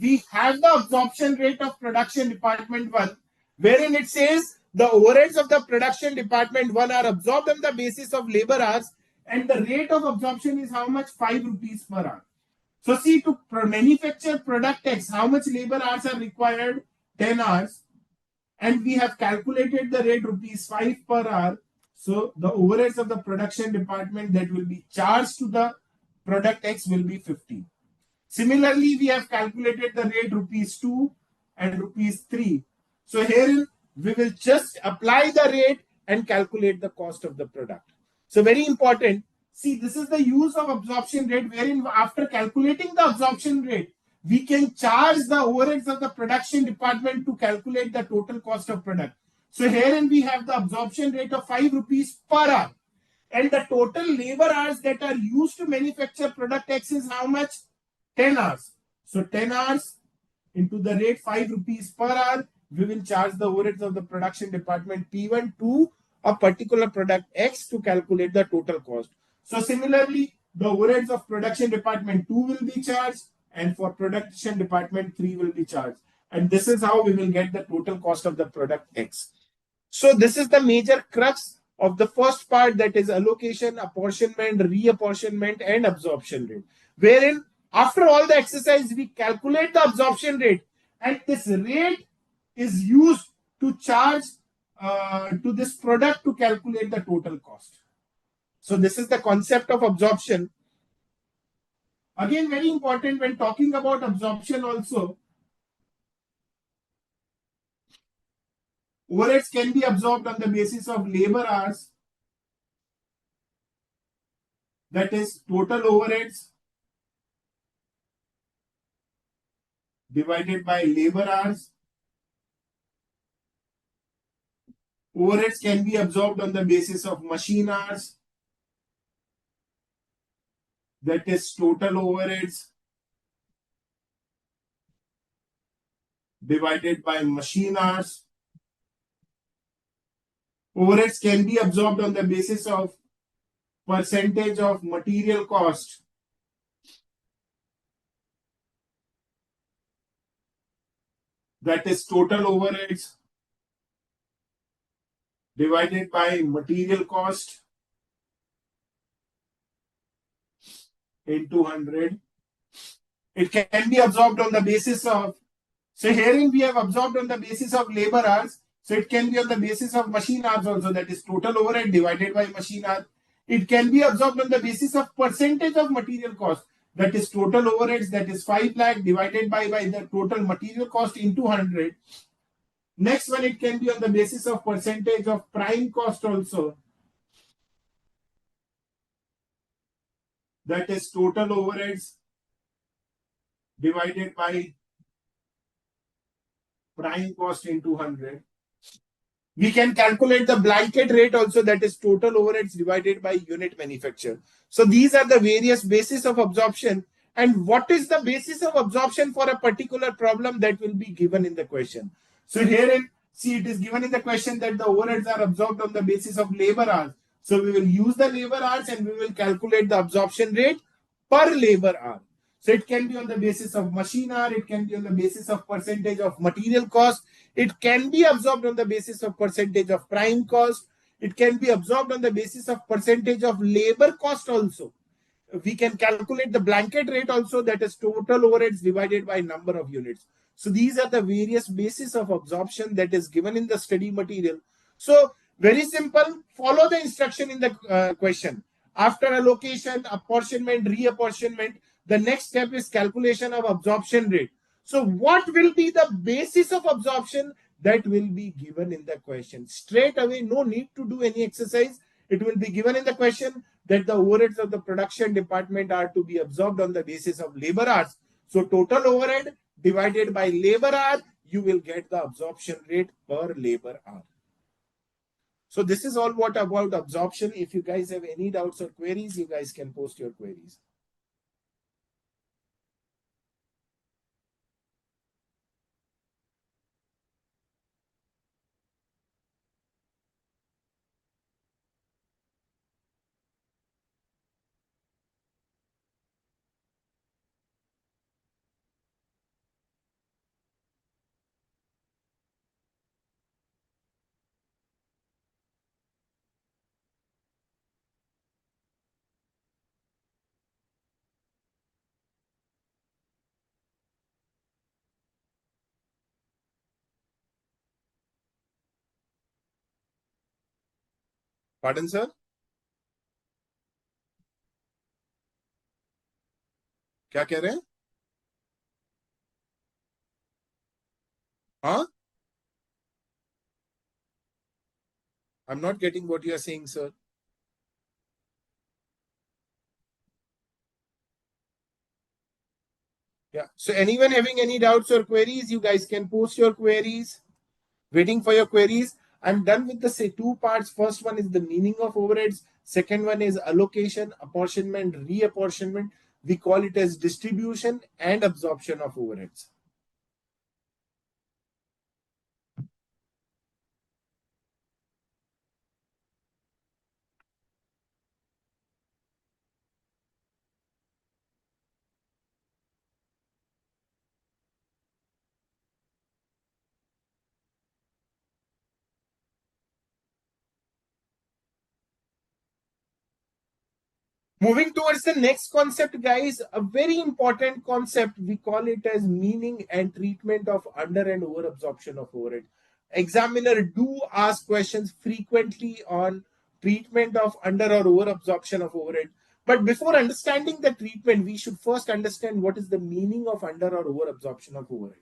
we have the absorption rate of production department 1, wherein it says the overheads of the production department 1 are absorbed on the basis of labor hours, and the rate of absorption is how much? 5 rupees per hour. So see, to manufacture product X, how much labor hours are required? 10 hours. And we have calculated the rate rupees 5 per hour. So the overheads of the production department that will be charged to the product X will be 50. Similarly, we have calculated the rate rupees 2 and rupees 3. So here we will just apply the rate and calculate the cost of the product. So very important. See, this is the use of absorption rate, wherein after calculating the absorption rate, we can charge the overheads of the production department to calculate the total cost of product. So herein we have the absorption rate of 5 rupees per hour. And the total labor hours that are used to manufacture product X is how much? 10 hours. So 10 hours into the rate 5 rupees per hour, we will charge the overheads of the production department P1 to a particular product X to calculate the total cost. So similarly, the overheads of production department 2 will be charged, and for production department 3 will be charged. And this is how we will get the total cost of the product X. So this is the major crux of the first part, that is allocation, apportionment, reapportionment, and absorption rate. Wherein after all the exercise, we calculate the absorption rate, and this rate is used to charge to this product to calculate the total cost. So this is the concept of absorption. Again, very important when talking about absorption also, overheads can be absorbed on the basis of labor hours, that is total overheads divided by labor hours. Overheads can be absorbed on the basis of machine hours, that is total overheads divided by machine hours. Overheads can be absorbed on the basis of percentage of material cost, that is total overheads divided by material cost into 100. It can be absorbed on the basis of, so herein we have absorbed on the basis of labor hours. So it can be on the basis of machine hours also, that is total overhead divided by machine hours. It can be absorbed on the basis of percentage of material cost, that is total overheads, that is 5 lakh divided by the total material cost into 100. Next one, it can be on the basis of percentage of prime cost also, that is total overheads divided by prime cost into 100. We can calculate the blanket rate also, that is total overheads divided by unit manufacture. So these are the various bases of absorption. And what is the basis of absorption for a particular problem that will be given in the question? So herein, see, it is given in the question that the overheads are absorbed on the basis of labor hours. So we will use the labor hours and we will calculate the absorption rate per labor hour. So it can be on the basis of machine hour, it can be on the basis of percentage of material cost, it can be absorbed on the basis of percentage of prime cost, it can be absorbed on the basis of percentage of labor cost also. We can calculate the blanket rate also, that is total overheads divided by number of units. So these are the various bases of absorption that is given in the study material. So very simple, follow the instruction in the question. After allocation, apportionment, reapportionment, the next step is calculation of absorption rate. So what will be the basis of absorption? That will be given in the question. Straight away, no need to do any exercise. It will be given in the question that the overheads of the production department are to be absorbed on the basis of labor hours. So total overhead divided by labor hour, you will get the absorption rate per labor hour. So this is all what about absorption. If you guys have any doubts or queries, you guys can post your queries. Pardon, sir? क्या कह रहे हैं? हाँ? I'm not getting what you are saying, sir. Yeah. So anyone having any doubts or queries, you guys can post your queries. Waiting for your queries. I'm done with the say two parts. First one is the meaning of overheads. Second one is allocation, apportionment, reapportionment. We call it as distribution and absorption of overheads. Moving towards the next concept, guys, a very important concept. We call it as meaning and treatment of under and over absorption of overhead. Examiner do ask questions frequently on treatment of under or over absorption of overhead. But before understanding the treatment, we should first understand what is the meaning of under or over absorption of overhead.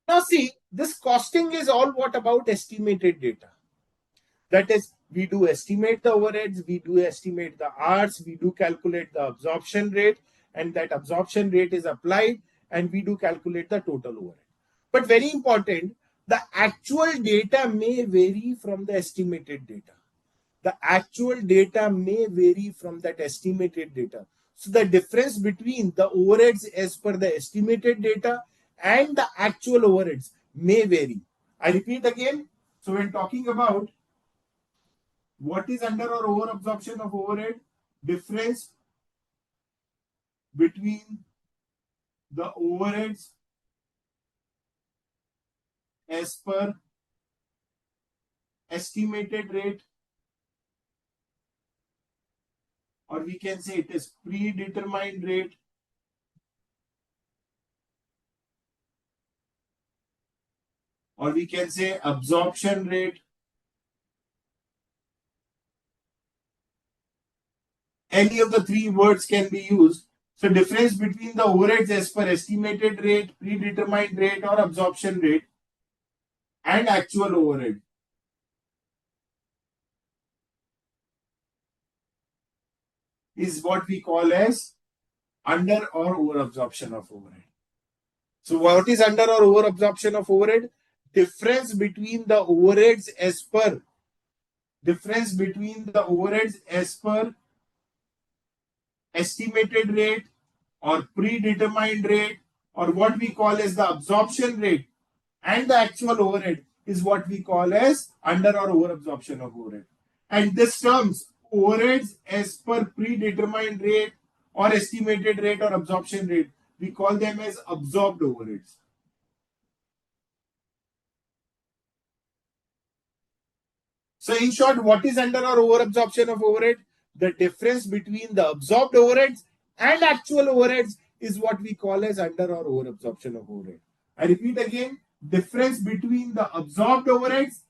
Now, see, this costing is all what about estimated data. That is, we do estimate the overheads, we do estimate the hours, we do calculate the absorption rate, and that absorption rate is applied, and we do calculate the total overhead. But very important, the actual data may vary from the estimated data. The actual data may vary from that estimated data. So the difference between the overheads as per the estimated data and the actual overheads may vary. I repeat again. So when talking about what is under or over absorption of overhead? Difference between the overheads as per estimated rate, or we can say it is predetermined rate, or we can say absorption rate. Any of the three words can be used. So difference between the overheads as per estimated rate, predetermined rate, or absorption rate and actual overhead is what we call as under or over absorption of overhead. So what is under or over absorption of overhead? Difference between the overheads as per estimated rate or predetermined rate, or what we call as the absorption rate, and the actual overhead is what we call as under or over absorption of overhead. And this terms overheads as per predetermined rate or estimated rate or absorption rate, we call them as absorbed overheads. So in short, what is under or over absorption of overhead? The difference between the absorbed overheads and actual overheads is what we call as under or over absorption of overhead. I repeat again, difference between the absorbed overheads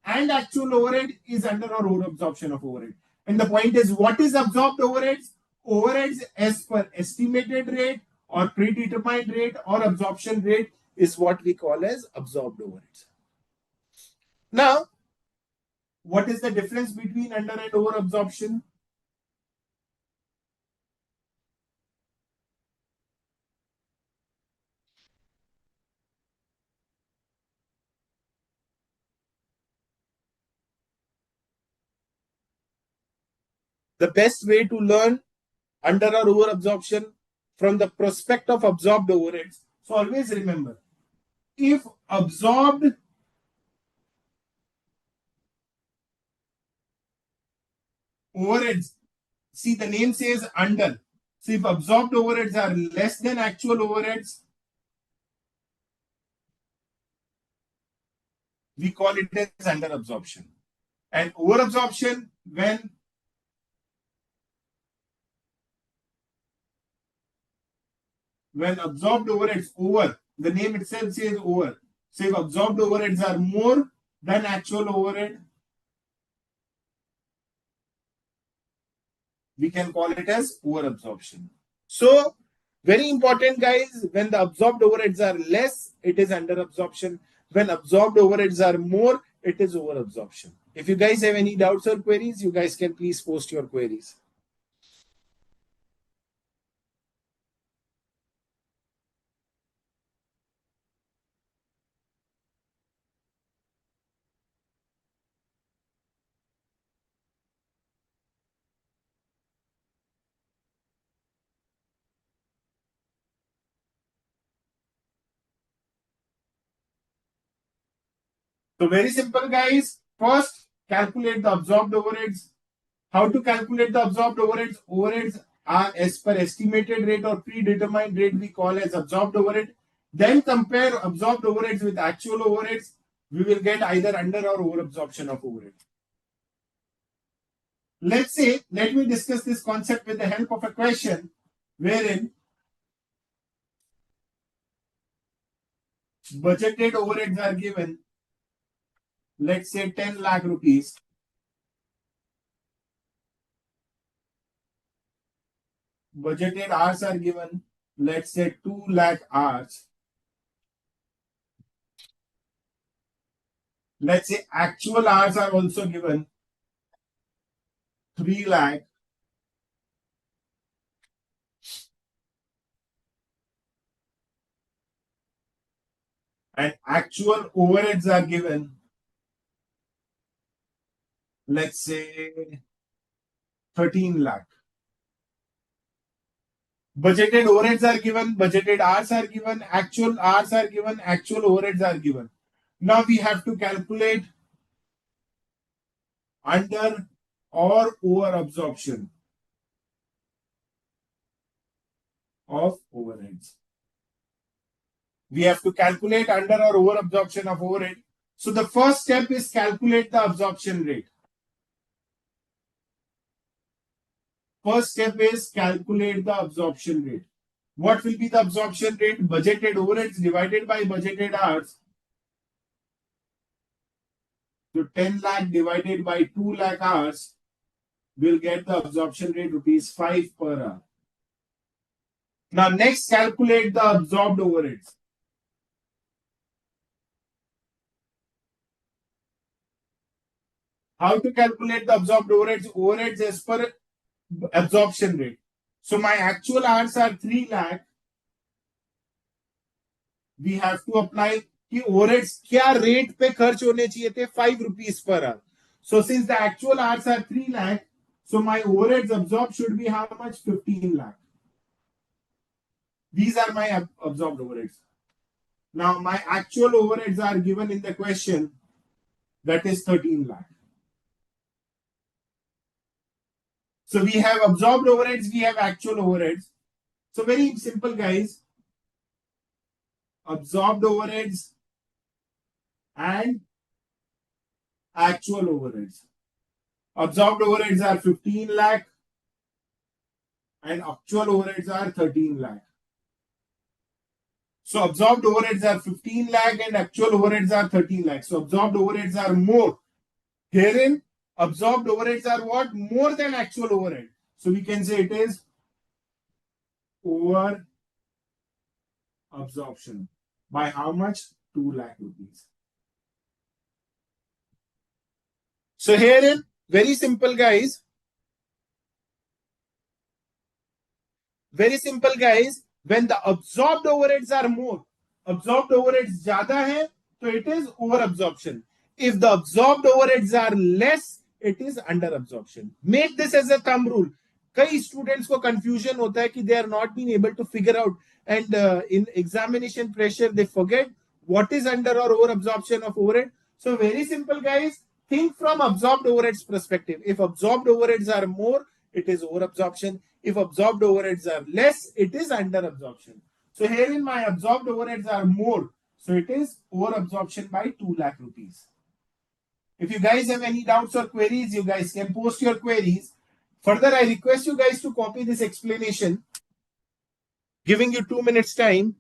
and actual overhead is under or over absorption of overhead. And the point is, what is absorbed overheads? Overheads as per estimated rate or predetermined rate or absorption rate is what we call as absorbed overheads. Now, what is the difference between under and over absorption? The best way to learn under or over absorption from the prospect of absorbed overheads. So always remember, if absorbed overheads, see the name says under. So if absorbed overheads are less than actual overheads, we call it as under absorption. And overabsorption when absorbed overheads over, the name itself says over. So if absorbed overheads are more than actual overhead, we can call it as overabsorption. So very important, guys, when the absorbed overheads are less, it is underabsorption. When absorbed overheads are more, it is overabsorption. If you guys have any doubts or queries, you guys can please post your queries. So very simple, guys. First, calculate the absorbed overheads. How to calculate the absorbed overheads? Overheads are as per estimated rate or predetermined rate we call as absorbed overhead. Then compare absorbed overheads with actual overheads. We will get either under or over absorption of overhead. Let's say, let me discuss this concept with the help of a question wherein budgeted overheads are given, let's say 10 lakh rupees. Budgeted hours are given, let's say 2 lakh hours. Let's say actual hours are also given, 3 lakh. And actual overheads are given, let's say 13 lakh. Budgeted overheads are given, budgeted hours are given, actual hours are given, actual overheads are given. Now we have to calculate under or over absorption of overheads. We have to calculate under or over absorption of overhead. So the first step is calculate the absorption rate. First step is calculate the absorption rate. What will be the absorption rate? Budgeted overheads divided by budgeted hours. So 10 lakh divided by 2 lakh hours will get the absorption rate rupees 5 per hour. Now next calculate the absorbed overheads. How to calculate the absorbed overheads? Overheads as per absorption rate. So my actual hours are 3 lakh. We have to apply कि overheads क्या rate पे खर्च होने चाहिए थे 5 rupees per hour. So since the actual hours are 3 lakh, so my overheads absorbed should be how much? 15 lakh. These are my absorbed overheads. Now my actual overheads are given in the question, that is 13 lakh. So we have absorbed overheads, we have actual overheads. So very simple, guys. Absorbed overheads and actual overheads. Absorbed overheads are 15 lakh and actual overheads are 13 lakh. So absorbed overheads are 15 lakh and actual overheads are 13 lakh. So absorbed overheads are more. Herein, absorbed overheads are what? More than actual overhead. So we can say it is over absorption. By how much? 2 lakh rupees. So herein, very simple, guys. Very simple, guys. When the absorbed overheads are more, absorbed overheads ज़्यादा है, so it is over absorption. If the absorbed overheads are less, it is under absorption. Make this as a thumb rule. कई students को confusion होता है कि they are not being able to figure out, and in examination pressure they forget what is under or over absorption of overhead. So very simple, guys. Think from absorbed overheads perspective. If absorbed overheads are more, it is over absorption. If absorbed overheads are less, it is under absorption. So herein my absorbed overheads are more. So it is over absorption by 2 lakh rupees. If you guys have any doubts or queries, you guys can post your queries. Further, I request you guys to copy this explanation, giving you 2 minutes time.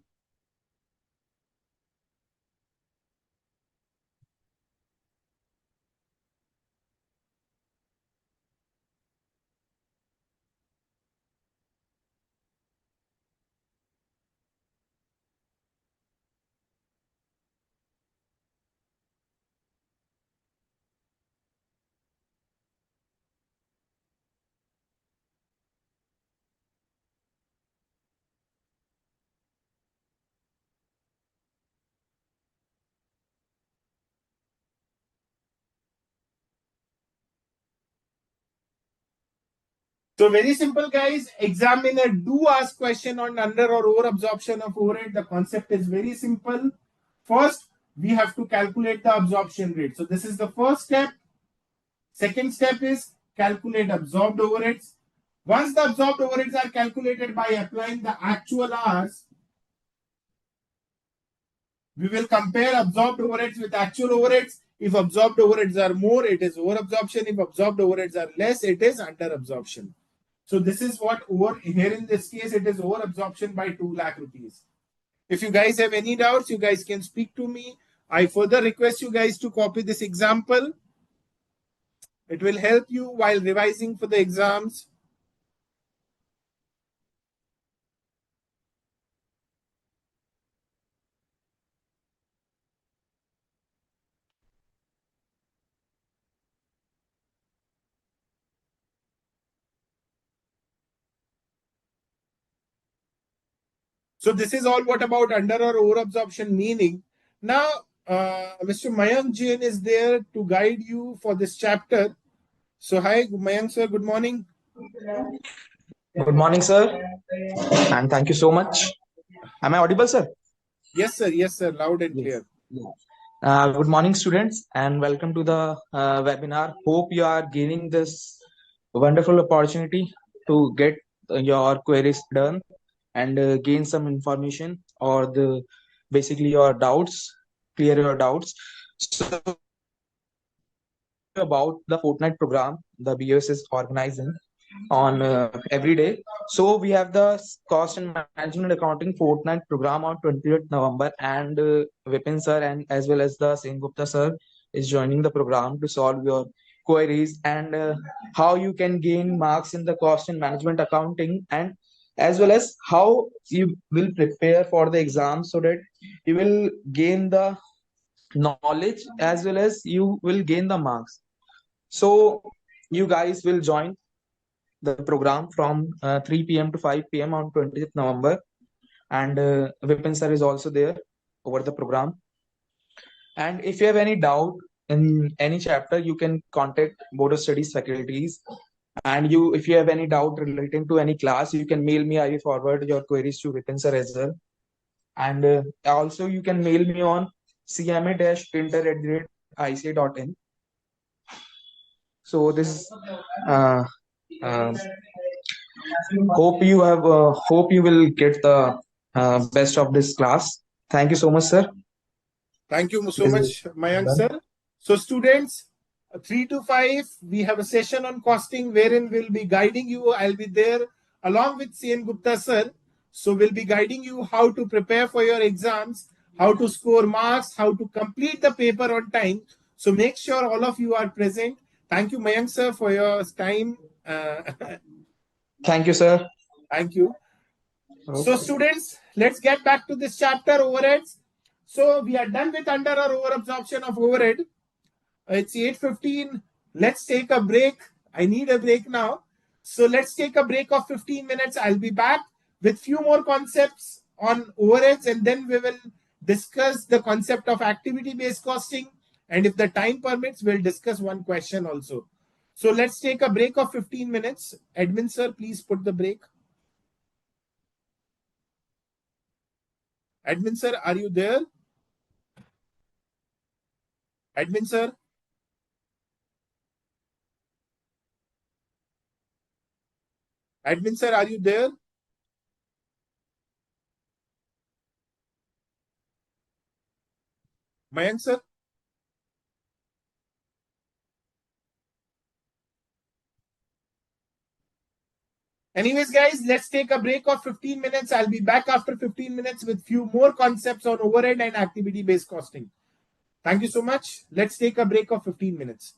So very simple, guys. Examiner do ask question on under or over absorption of overhead. The concept is very simple. First, we have to calculate the absorption rate. So this is the first step. Second step is calculate absorbed overheads. Once the absorbed overheads are calculated by applying the actual hours, we will compare absorbed overheads with actual overheads. If absorbed overheads are more, it is over absorption. If absorbed overheads are less, it is under absorption. So this is what over here in this case, it is over absorption by 2 lakh rupees. If you guys have any doubts, you guys can speak to me. I further request you guys to copy this example. It will help you while revising for the exams. So this is all what about under or over absorption meaning. Now, Mr. Mayank Jain is there to guide you for this chapter. So hi, Mayank sir, good morning. Good morning, sir, and thank you so much. Am I audible, sir? Yes, sir, loud and clear. Yeah. Good morning, students, and welcome to the webinar. Hope you are gaining this wonderful opportunity to get your queries done and gain some information or the basically your doubts, clear your doubts. So about the fortnight program the BOS is organizing on every day. So we have the cost and management accounting fortnight program on 20th November, and Vipin sir and as well as the Singh Gupta sir is joining the program to solve your queries and how you can gain marks in the cost and management accounting, and as well as how you will prepare for the exam so that you will gain the knowledge as well as you will gain the marks. So you guys will join the program from 3 p.m. to 5 p.m. on 20th November. And Vipin sir is also there over the program. And if you have any doubt in any chapter, you can contact Board of Studies faculties. And if you have any doubt relating to any class, you can mail me. I will forward your queries to Vipin sir as well. And also you can mail me on cma-printer@ica.in. So this uh, uh, hope you will get the best of this class. Thank you so much, sir. Thank you so This is much, Mayank done. sir. So students, 3 to 5, we have a session on costing wherein we'll be guiding you. I'll be there along with CN Gupta sir. So we'll be guiding you how to prepare for your exams, how to score marks, how to complete the paper on time. So make sure all of you are present. Thank you, Mayank sir, for your time. Thank you, sir. Thank you. So Okay. students, let's get back to this chapter, overheads. So we are done with under or over absorption of overhead. It's 8:15. Let's take a break. I need a break now. So let's take a break of 15 minutes. I'll be back with few more concepts on overheads, and then we will discuss the concept of activity-based costing. And if the time permits, we'll discuss one question also. So let's take a break of 15 minutes. Admin sir, please put the break. Admin sir, are you there? Admin sir? Admin sir, are you there? Mayank sir? Anyways, guys, let's take a break of 15 minutes. I'll be back after 15 minutes with few more concepts on overhead and activity-based costing. Thank you so much. Let's take a break of 15 minutes.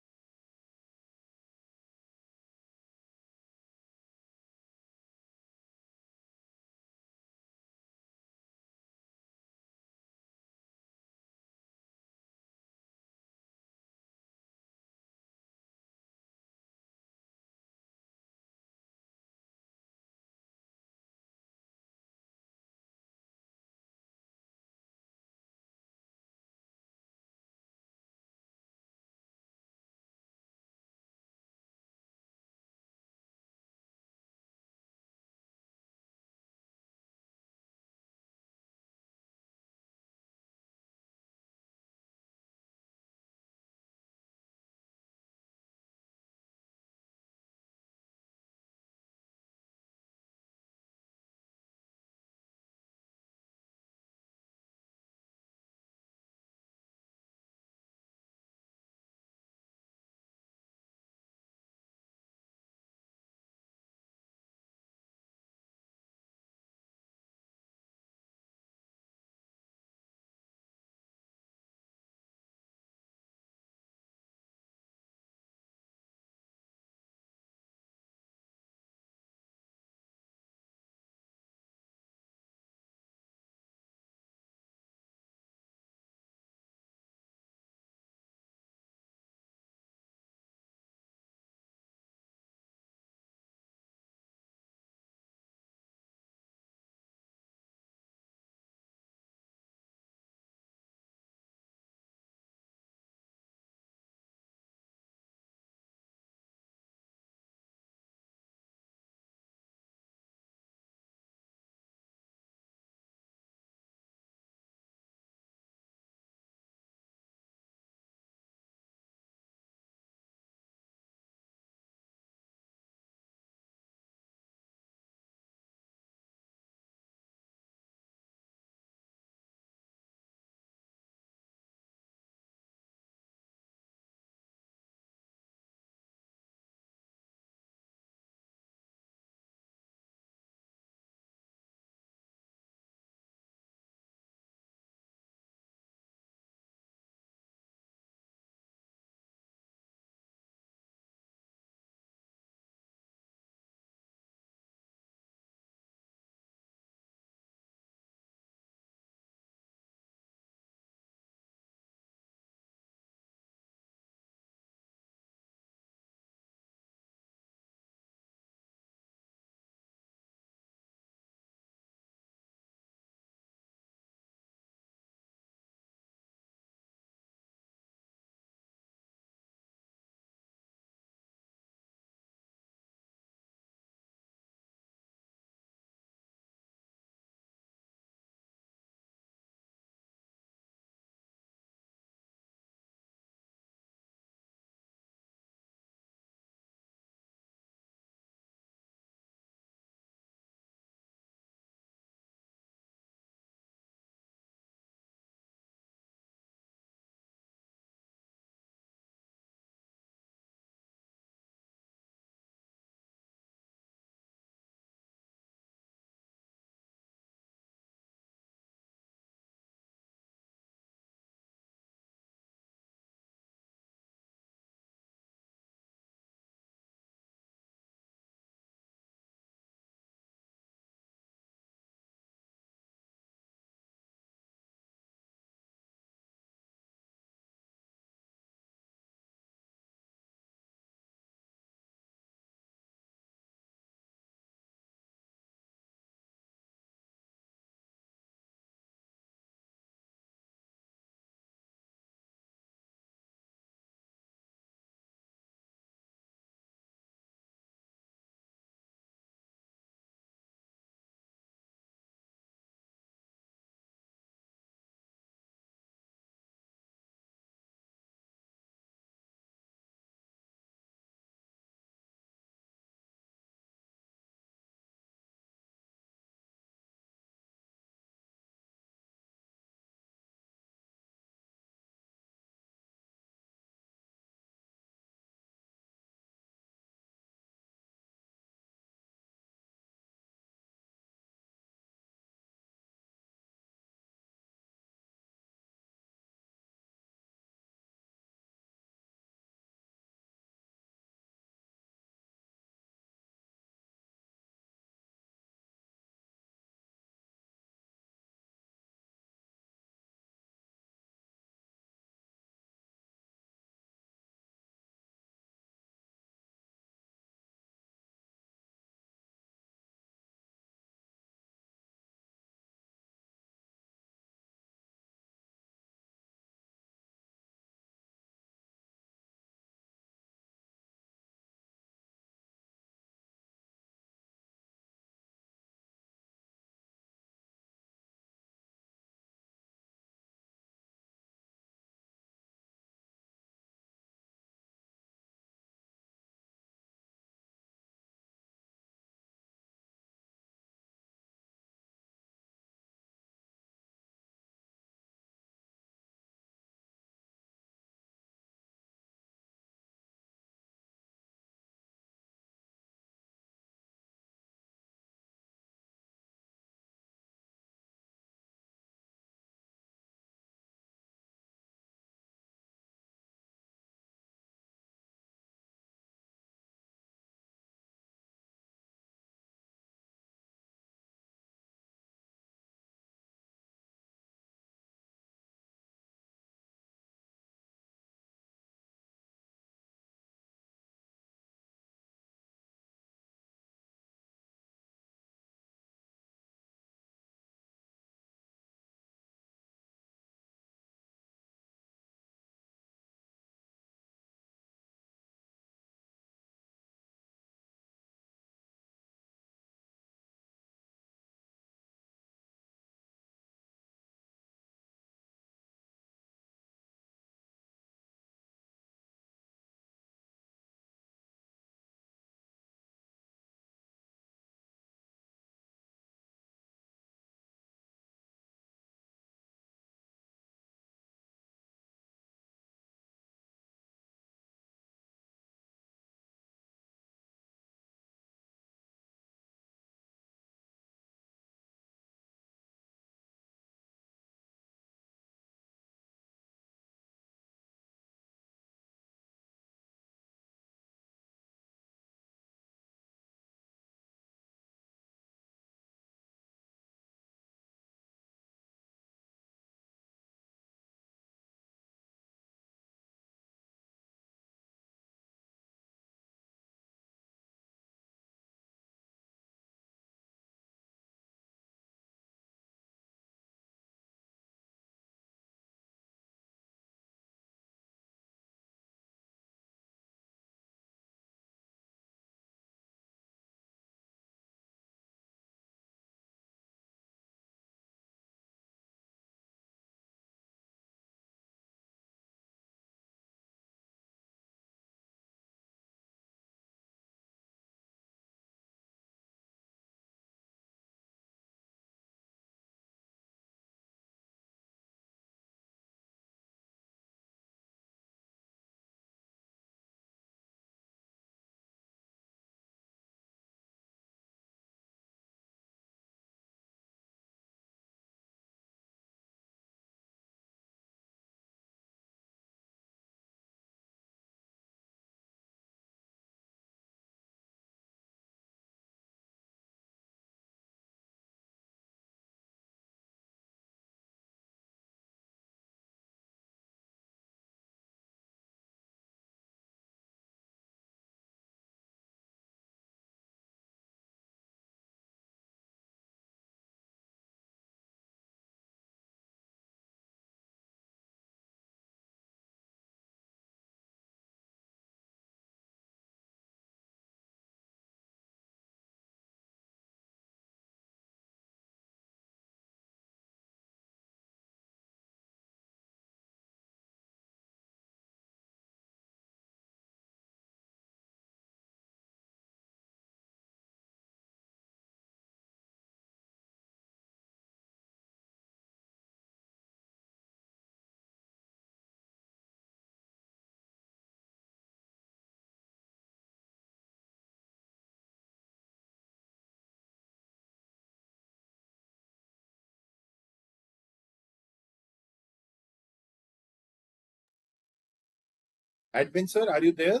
Admin sir, are you there?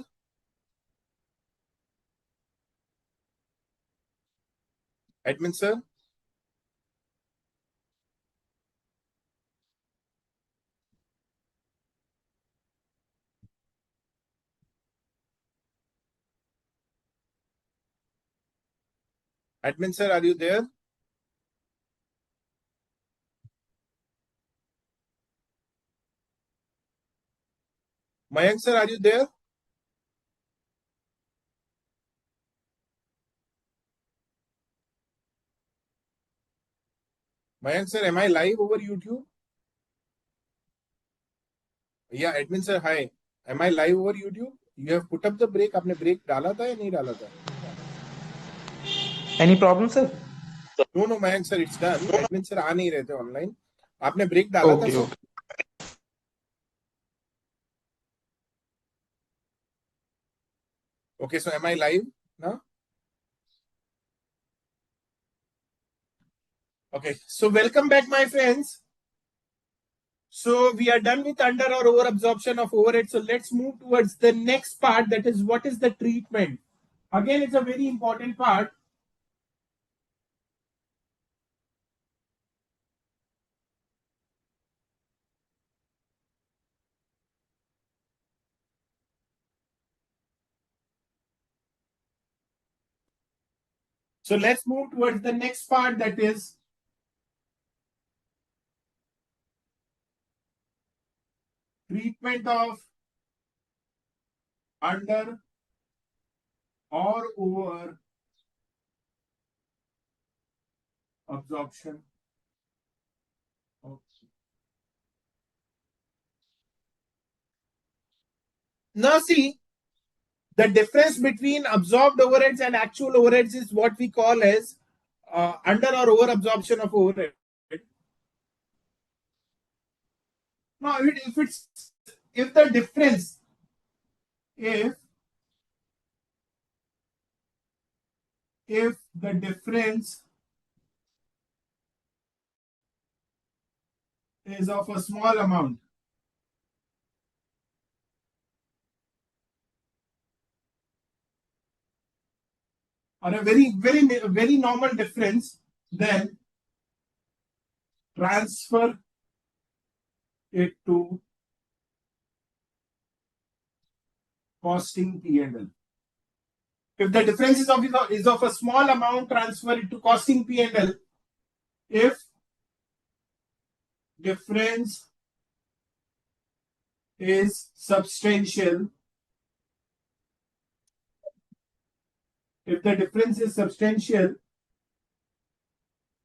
Admin sir? Admin sir, are you there? Mayank sir, are you there? Mayank sir, am I live over YouTube? Yeah, admin sir, hi. Am I live over YouTube? You have put up the break. आपने break डाला था या नहीं डाला था? Any problem, sir? No, Mayank sir, it's done. Admin sir आ नहीं रहे थे online. आपने break डाला था Okay, sir? okay. Okay, so am I live now? Okay, so welcome back, my friends. So we are done with under or over absorption of overhead. So let's move towards the next part, that is what is the treatment. Again, it's a very important part. So let's move towards the next part, that is treatment of under or over absorption. Now see, the difference between absorbed overheads and actual overheads is what we call as under or over absorption of overhead. Now, if the difference, if the difference is of a small amount, or a very normal difference, then transfer it to costing P&L. If the difference is of a small amount, transfer it to costing P&L. If difference is substantial,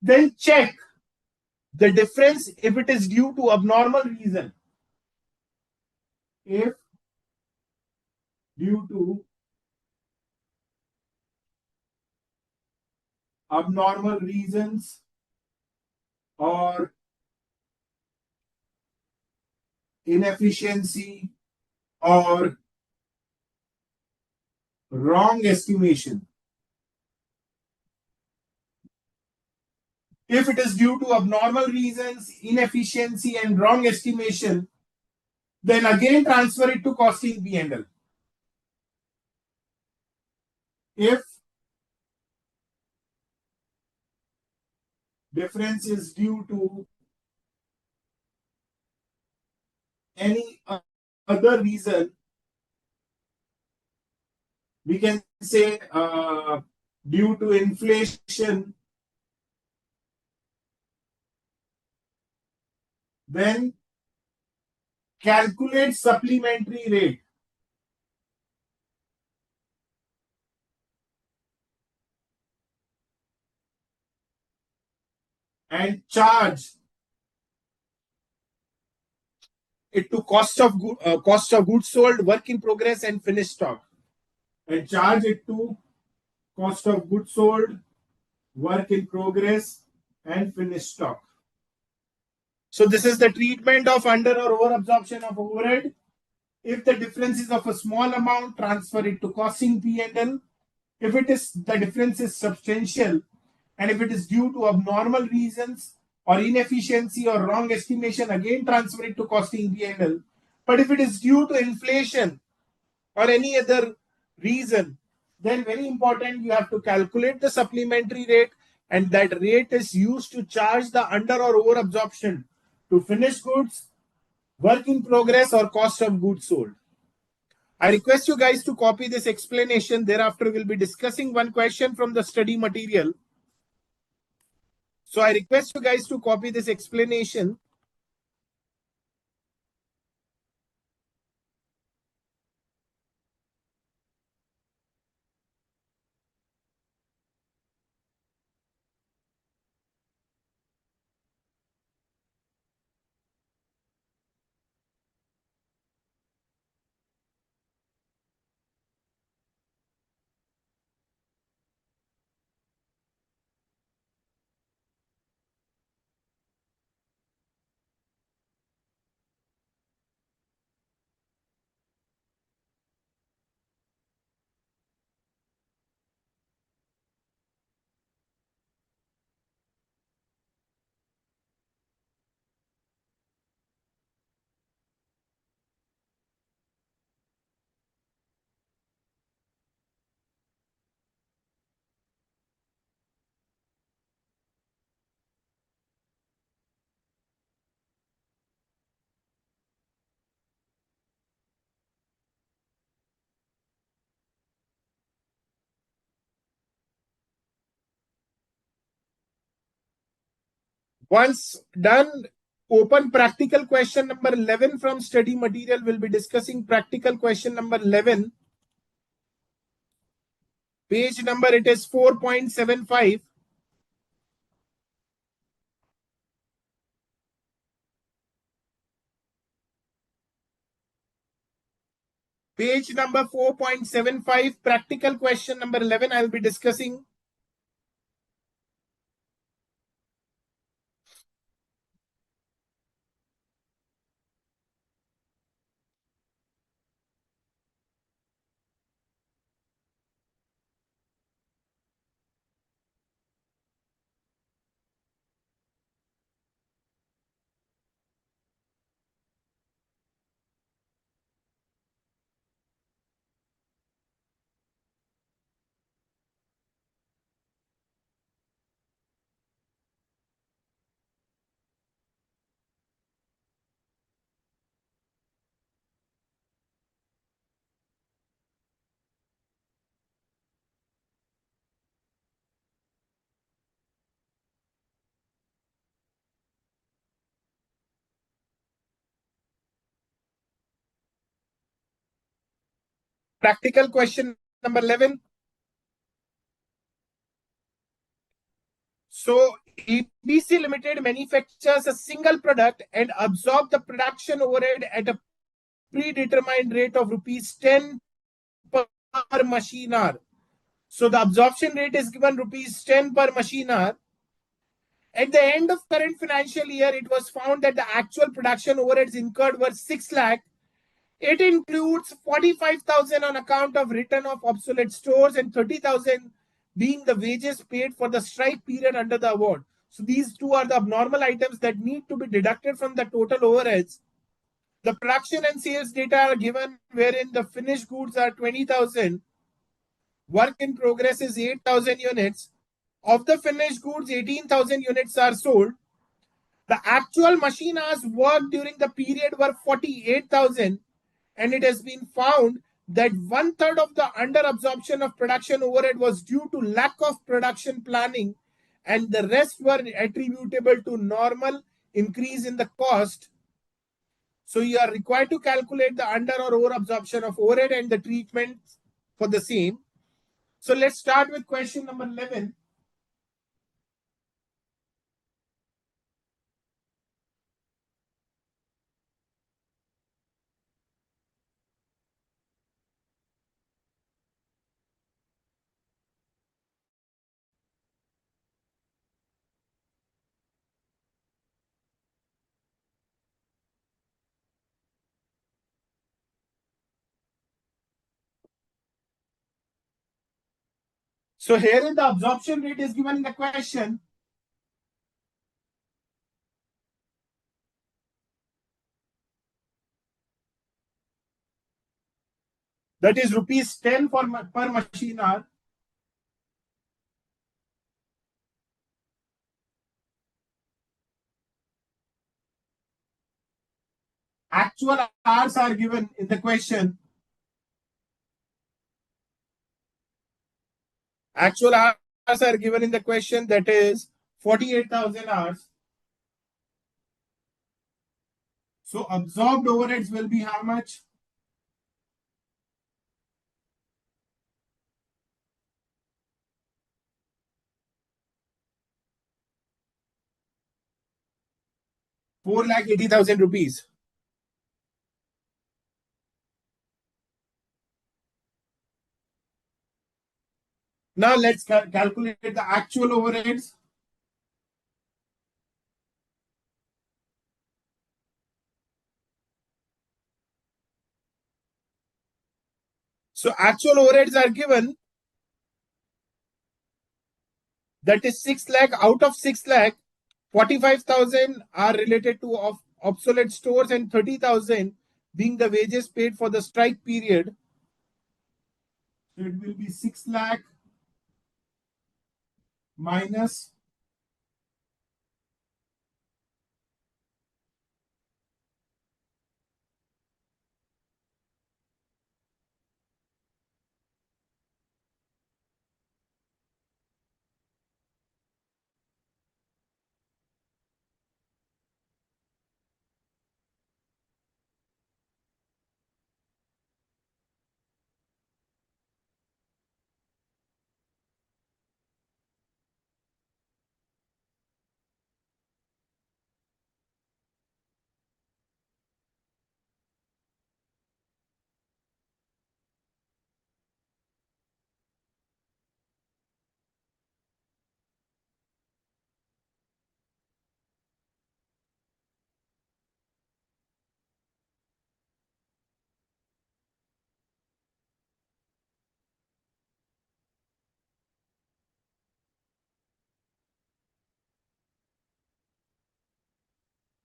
then check the difference if it is due to abnormal reason. If due to abnormal reasons or inefficiency or wrong estimation. If it is due to abnormal reasons, inefficiency, and wrong estimation, then again transfer it to costing P&L. If difference is due to any other reason, we can say due to inflation, then calculate supplementary rate. And charge it to cost of goods sold, work in progress, and finished stock. And charge it to cost of goods sold, work in progress, and finished stock. So this is the treatment of under or over absorption of overhead. If the difference is of a small amount, transfer it to costing P&L. If the difference is substantial, and if it is due to abnormal reasons or inefficiency or wrong estimation, again transfer it to costing P&L. But if it is due to inflation or any other reason, then very important, you have to calculate the supplementary rate, and that rate is used to charge the under or over absorption to finished goods, work in progress, or cost of goods sold. I request you guys to copy this explanation. Thereafter, we'll be discussing one question from the study material. So I request you guys to copy this explanation. Once done, open practical question number 11 from study material. We'll be discussing practical question number 11. Page number, it is 4.75. Page number 4.75, practical question number 11, I'll be discussing. Practical question number 11. So ABC Limited manufactures a single product and absorb the production overhead at a predetermined rate of rupees 10 per machine hour. So the absorption rate is given rupees 10 per machine hour. At the end of current financial year, it was found that the actual production overheads incurred were 6 lakh. It includes 45,000 on account of return of obsolete stores and 30,000 being the wages paid for the strike period under the award. So these two are the abnormal items that need to be deducted from the total overheads. The production and sales data are given, wherein the finished goods are 20,000. Work in progress is 8,000 units. Of the finished goods, 18,000 units are sold. The actual machine hours worked during the period were 48,000, and it has been found that 1/3 of the under absorption of production overhead was due to lack of production planning, and the rest were attributable to normal increase in the cost. So you are required to calculate the under or over absorption of overhead and the treatment for the same. So let's start with question number 11. So here is the absorption rate is given in the question. that is rupees 10 per machine hour. Actual hours are given in the question. Actual hours are given in the question, that is 48,000 hours. So absorbed overheads will be how much? ₹4,80,000. Now let's calculate the actual overheads. So actual overheads are given, that is 6 lakh. Out of 6 lakh, 45,000 are related to obsolete stores and 30,000 being the wages paid for the strike period. So it will be 6 lakh minus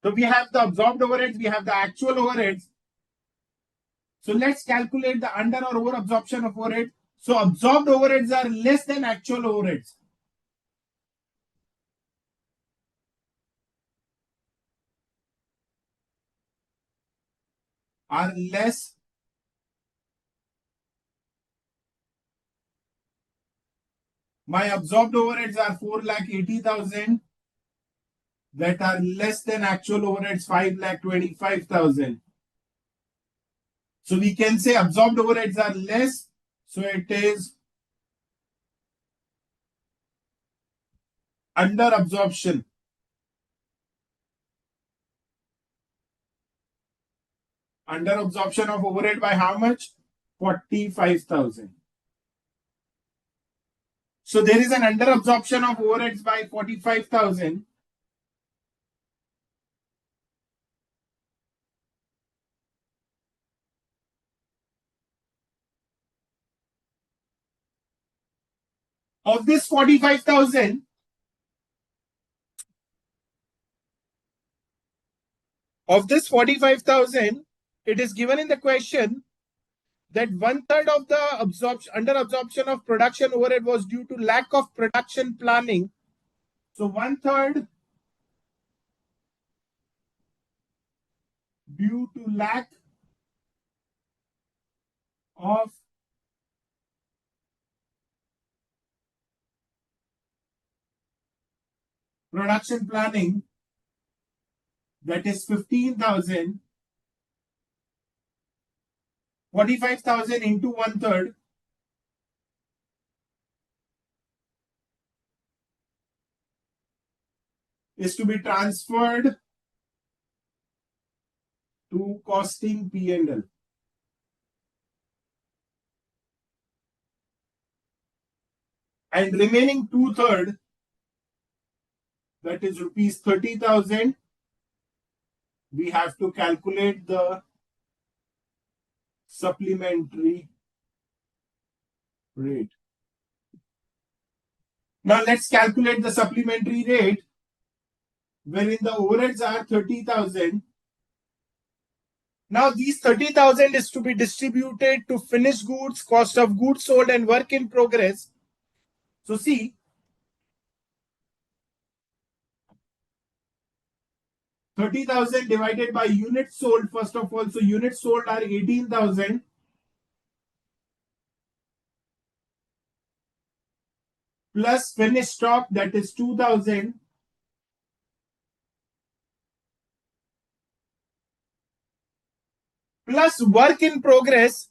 So we have the absorbed overheads, we have the actual overheads. So let's calculate the under or over absorption of overhead. So absorbed overheads are less than actual overheads. Are less my absorbed overheads are 4,80,000, that are less than actual overheads 5,25,000. So we can say absorbed overheads are less. So it is under absorption. Under absorption of overhead by how much? 45,000. So there is an under absorption of overheads by 45,000. Of this 45,000, it is given in the question that 1/3 of the under absorption of production overhead was due to lack of production planning. So 1/3 due to lack of production planning, that is 15,000. 45,000 into 1/3 is to be transferred to costing P&L. And remaining 2/3, that is rupees 30,000, we have to calculate the supplementary rate. Now let's calculate the supplementary rate, wherein the overheads are 30,000. Now these 30,000 is to be distributed to finished goods, cost of goods sold, and work in progress. So see, 30,000 divided by units sold, first of all. So units sold are 18,000. Plus finished stock, that is 2,000. Plus work in progress.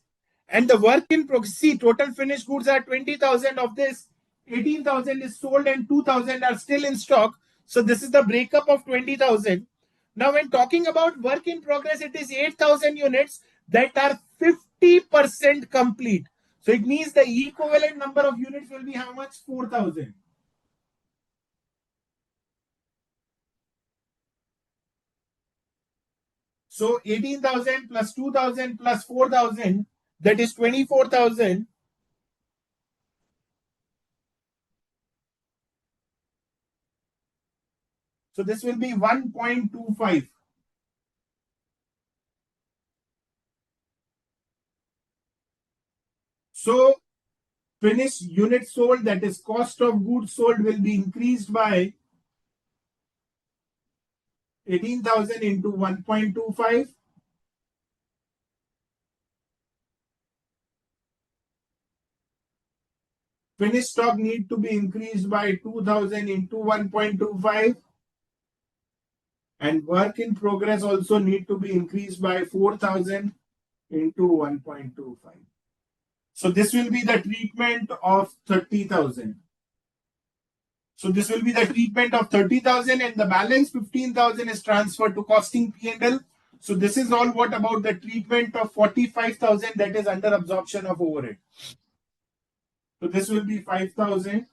And the work in progress, see, total finished goods are 20,000. Of this, 18,000 is sold and 2,000 are still in stock. So this is the breakup of 20,000. Now, when talking about work in progress, it is 8,000 units that are 50% complete. So it means the equivalent number of units will be how much? 4,000. So 18,000 plus 2,000 plus 4,000, that is 24,000. So this will be 1.25. So finished units sold, that is cost of goods sold, will be increased by 18,000 into 1.25. Finished stock need to be increased by 2,000 into 1.25. And work in progress also need to be increased by 4,000 into 1.25. So this will be the treatment of 30,000. So this will be the treatment of 30,000, and the balance 15,000 is transferred to costing P&L. So this is all what about the treatment of 45,000, that is under absorption of overhead. So this will be 5,000.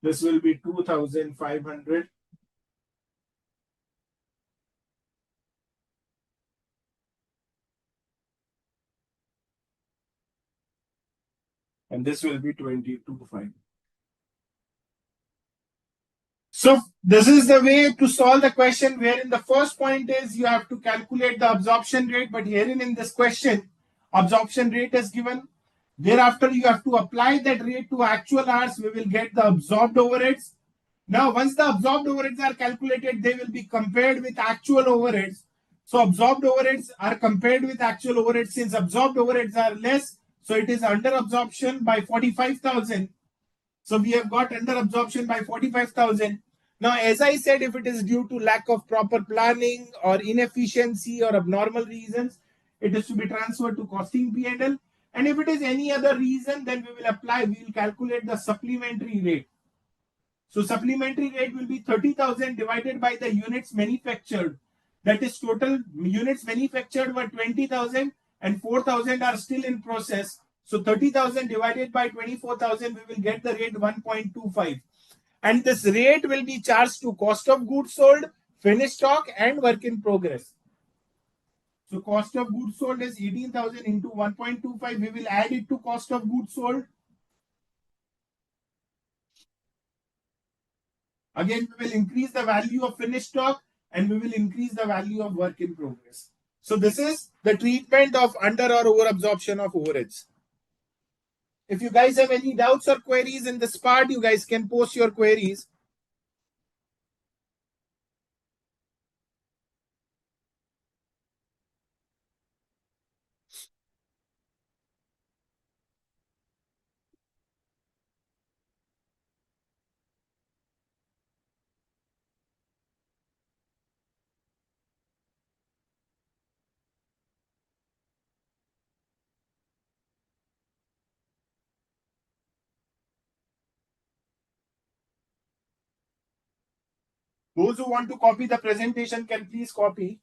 This will be 2,500. And this will be 22,500. So this is the way to solve the question, wherein the first point is you have to calculate the absorption rate, but herein in this question, absorption rate is given. Thereafter, you have to apply that rate to actual hours. We will get the absorbed overheads. Now, once the absorbed overheads are calculated, they will be compared with actual overheads. So absorbed overheads are compared with actual overheads. Since absorbed overheads are less, so it is under absorption by 45,000. So we have got under absorption by 45,000. Now, as I said, if it is due to lack of proper planning or inefficiency or abnormal reasons, it is to be transferred to costing P&L. And if it is any other reason, then we will calculate the supplementary rate. So supplementary rate will be 30,000 divided by the units manufactured. That is, total units manufactured were 20,000 and 4,000 are still in process. So 30,000 divided by 24,000, we will get the rate 1.25. And this rate will be charged to cost of goods sold, finished stock, and work in progress. So cost of goods sold is 18,000 into 1.25. We will add it to cost of goods sold. Again, we will increase the value of finished stock and we will increase the value of work in progress. So this is the treatment of under or over absorption of overheads. If you guys have any doubts or queries in this part, you guys can post your queries. Those who want to copy the presentation can please copy.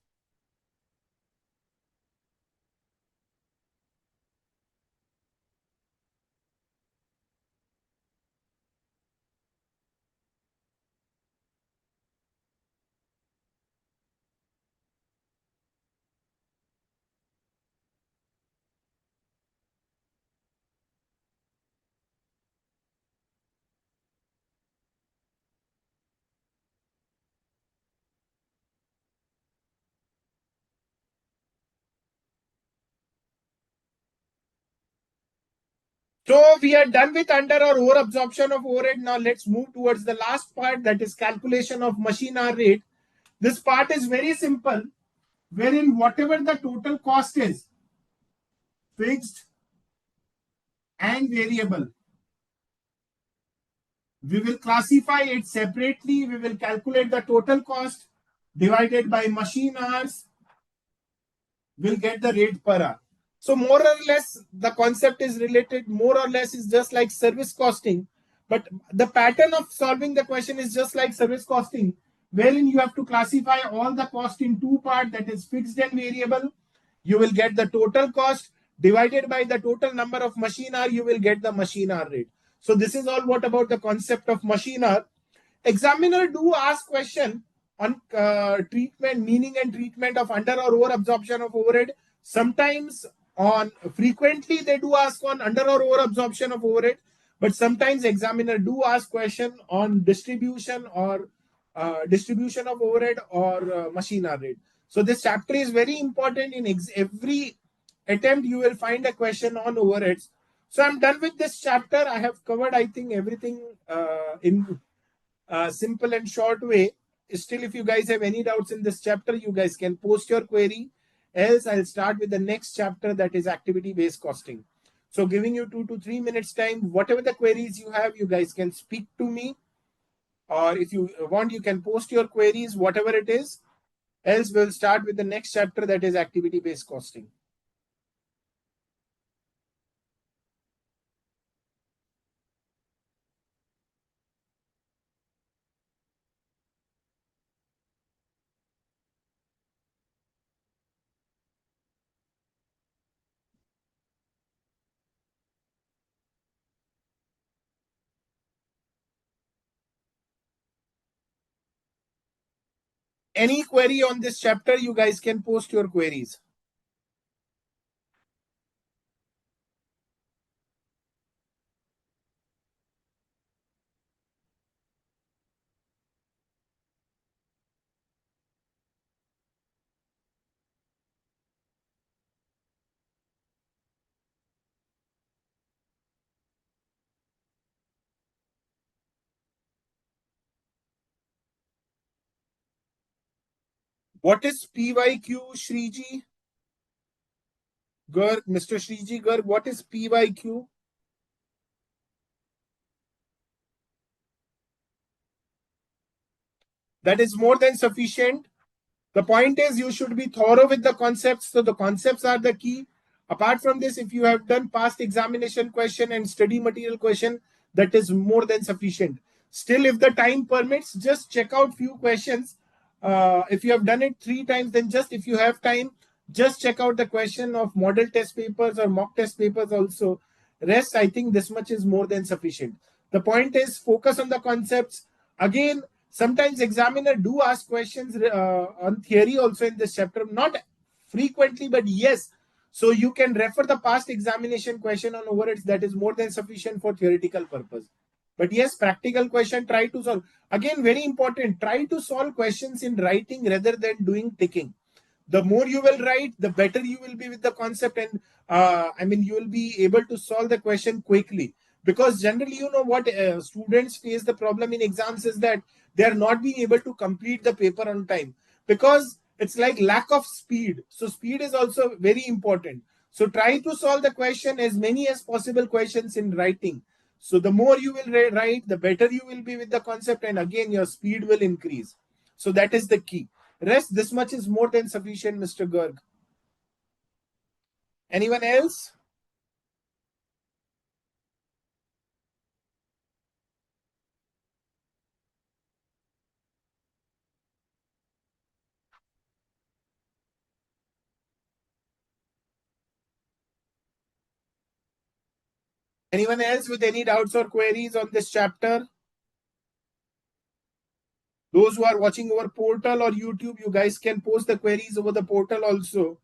So we are done with under or over absorption of overhead. Now let's move towards the last part, that is calculation of machine hour rate. This part is very simple, wherein whatever the total cost is, fixed and variable, we will classify it separately. We will calculate the total cost divided by machine hours, will get the rate per hour. So more or less the concept is related, more or less is just like service costing, but the pattern of solving the question is just like service costing, wherein you have to classify all the cost in two parts, that is fixed and variable. You will get the total cost divided by the total number of machine hour, you will get the machine hour rate. So this is all what about the concept of machine hour. Examiner do ask question on treatment, meaning and treatment of under or over absorption of overhead. Sometimes on frequently they do ask on under or over absorption of overhead, but sometimes examiner do ask question on distribution or distribution of overhead or machine hour rate. So this chapter is very important. In every attempt you will find a question on overheads. So I'm done with this chapter. I have covered, I think, everything in simple and short way. Still, if you guys have any doubts in this chapter, you guys can post your query. Else, I'll start with the next chapter, that is activity-based costing. So giving you 2 to 3 minutes time, whatever the queries you have, you guys can speak to me. Or if you want, you can post your queries, whatever it is. Else, we'll start with the next chapter, that is activity-based costing. Any query on this chapter, you guys can post your queries. What is PYQ, Shriji? Garg, Mr. Shriji Garg, what is PYQ? That is more than sufficient. The point is you should be thorough with the concepts. So the concepts are the key. Apart from this, if you have done past examination question and study material question, that is more than sufficient. Still, if the time permits, just check out few questions. If you have done it 3 times, then just if you have time, just check out the question of model test papers or mock test papers also. Rest, I think this much is more than sufficient. The point is focus on the concepts. Again, sometimes examiner do ask questions on theory also in this chapter, not frequently, but yes. So you can refer the past examination question on overheads. That is more than sufficient for theoretical purpose. But yes, practical question, try to solve. Again, very important, try to solve questions in writing rather than doing ticking. The more you will write, the better you will be with the concept, and you will be able to solve the question quickly. Because generally, you know what students face the problem in exams is that they are not being able to complete the paper on time, because it's like lack of speed. So speed is also very important. So try to solve the question as many as possible questions in writing. So the more you will write, the better you will be with the concept, and again your speed will increase. So that is the key. Rest, this much is more than sufficient, Mr. Garg. Anyone else? Anyone else with any doubts or queries on this chapter? Those who are watching over portal or YouTube, you guys can post the queries over the portal also.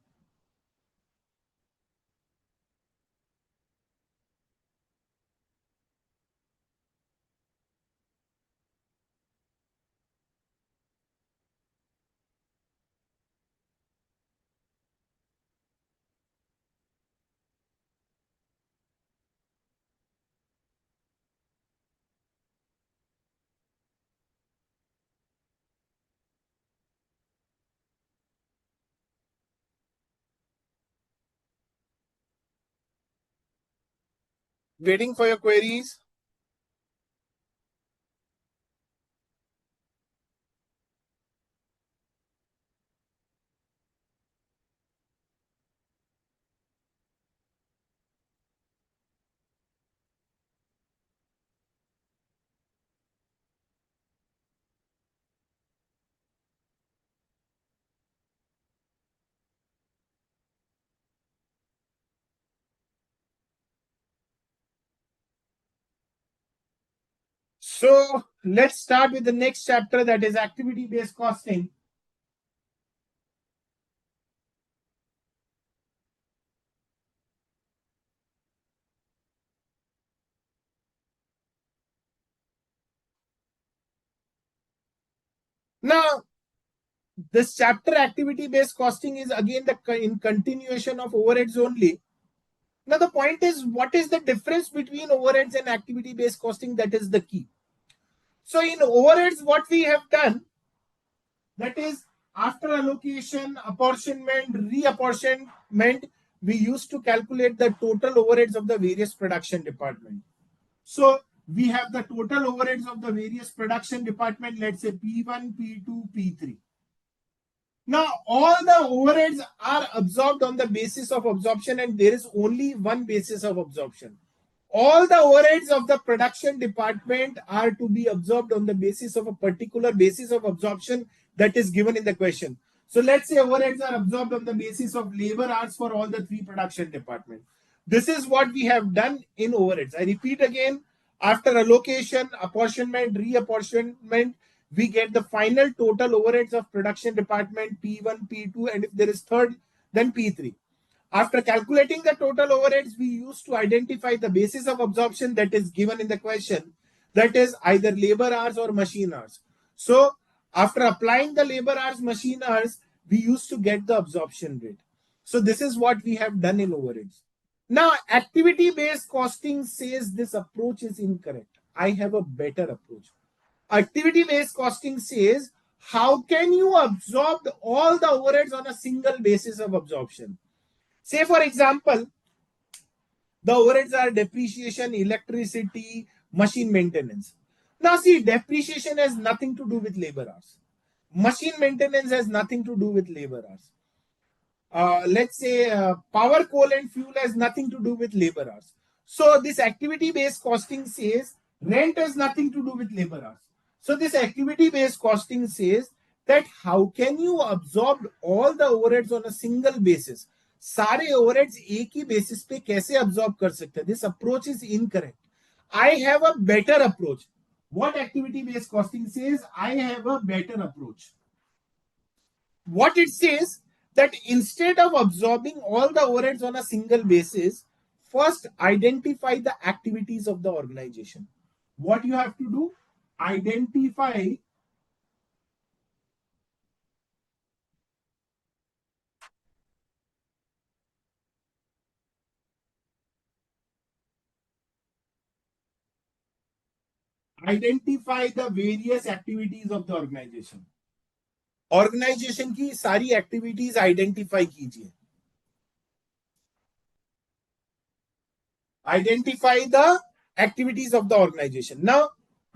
Waiting for your queries. So let's start with the next chapter, that is activity-based costing. Now, this chapter activity-based costing is again in continuation of overheads only. Now, the point is, what is the difference between overheads and activity-based costing? That is the key. So in overheads, what we have done, that is after allocation, apportionment, reapportionment, we used to calculate the total overheads of the various production department. So we have the total overheads of the various production department, let's say P1, P2, P3. Now, all the overheads are absorbed on the basis of absorption, and there is only one basis of absorption. All the overheads of the production department are to be absorbed on the basis of a particular basis of absorption that is given in the question. So let's say overheads are absorbed on the basis of labor hours for all the three production departments. This is what we have done in overheads. I repeat again, after allocation, apportionment, reapportionment, we get the final total overheads of production department P1, P2, and if there is third, then P3. After calculating the total overheads, we used to identify the basis of absorption that is given in the question, that is either labor hours or machine hours. So after applying the labor hours, machine hours, we used to get the absorption rate. So this is what we have done in overheads. Now, activity-based costing says this approach is incorrect. I have a better approach. Activity-based costing says, how can you absorb all the overheads on a single basis of absorption? Say, for example, the overheads are depreciation, electricity, machine maintenance. Now, see, depreciation has nothing to do with labor hours. Machine maintenance has nothing to do with labor hours. Let's say power, coal, and fuel has nothing to do with labor hours. So, this activity-based costing says rent has nothing to do with labor hours. So, this activity-based costing says that how can you absorb all the overheads on a single basis? सारे overheads एक ही basis पे कैसे absorb कर सकते हैं? This approach is incorrect. I have a better approach. What activity based costing says? I have a better approach. What it says, that instead of absorbing all the overheads on a single basis, first identify the activities of the organization. What you have to do? Identify the various activities of the organization. Organisation की सारी activities identify कीजिए. Identify the activities of the organization. Now,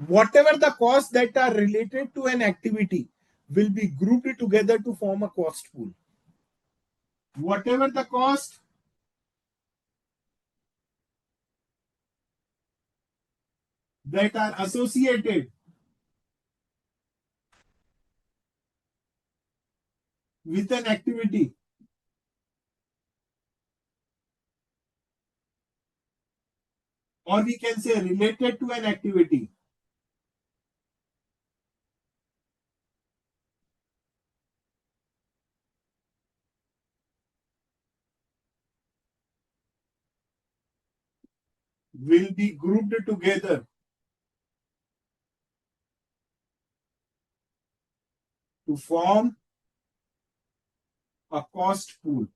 whatever the costs that are related to an activity will be grouped together to form a cost pool. Whatever the cost that are associated with an activity or we can say related to an activity will be grouped together to form a cost pool.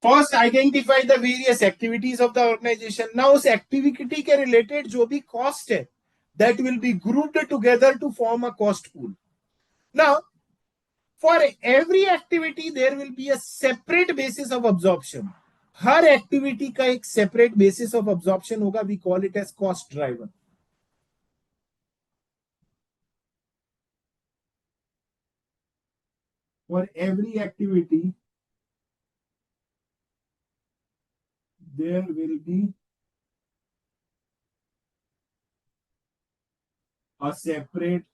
First, identify the various activities of the organization. Now, उस activity के related जो भी cost है, that will be grouped together to form a cost pool. Now, For every activity, there will be a separate basis of absorption. हर activity का एक separate basis of absorption होगा. We call it as cost driver. For every activity, there will be a separate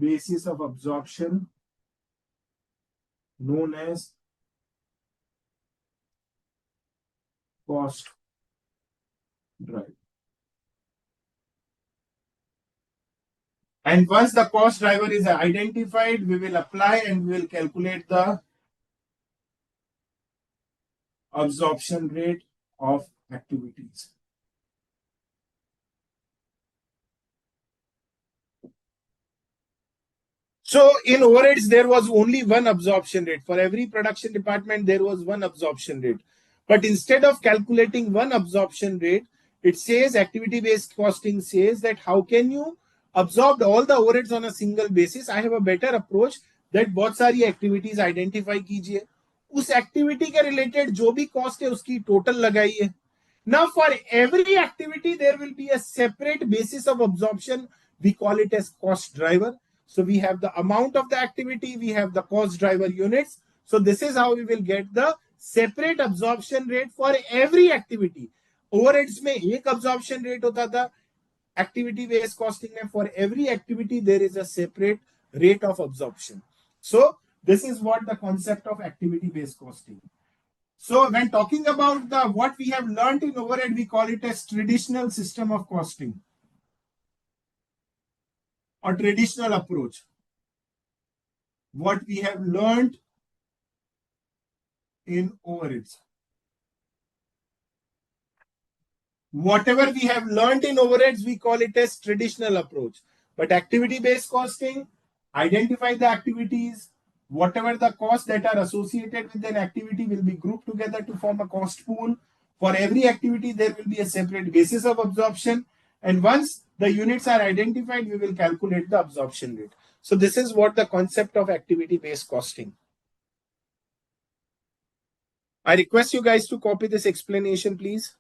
basis of absorption known as cost driver. And once the cost driver is identified, we will apply and we will calculate the absorption rate of activities. So in overheads, there was only one absorption rate. For every production department, there was one absorption rate. But instead of calculating one absorption rate, it says activity-based costing says that how can you absorb all the overheads on a single basis? I have a better approach that बहुत सारी activities identify कीजिए. उस activity के related जो भी cost है उसकी total लगाइए. Now for every activity, there will be a separate basis of absorption. We call it as cost driver. So we have the amount of the activity, we have the cost driver units. So this is how we will get the separate absorption rate for every activity. Overheads में एक absorption rate होता था. Activity based costing में for every activity there is a separate rate of absorption. So this is what the concept of activity based costing. So when talking about the what we have learned in overhead, we call it as traditional system of costing or traditional approach. What we have learned in overheads. Whatever we have learned in overheads, we call it as traditional approach. But activity-based costing, identify the activities, whatever the costs that are associated with an activity will be grouped together to form a cost pool. For every activity, there will be a separate basis of absorption. And once the units are identified, we will calculate the absorption rate. So this is what the concept of activity-based costing. I request you guys to copy this explanation, please.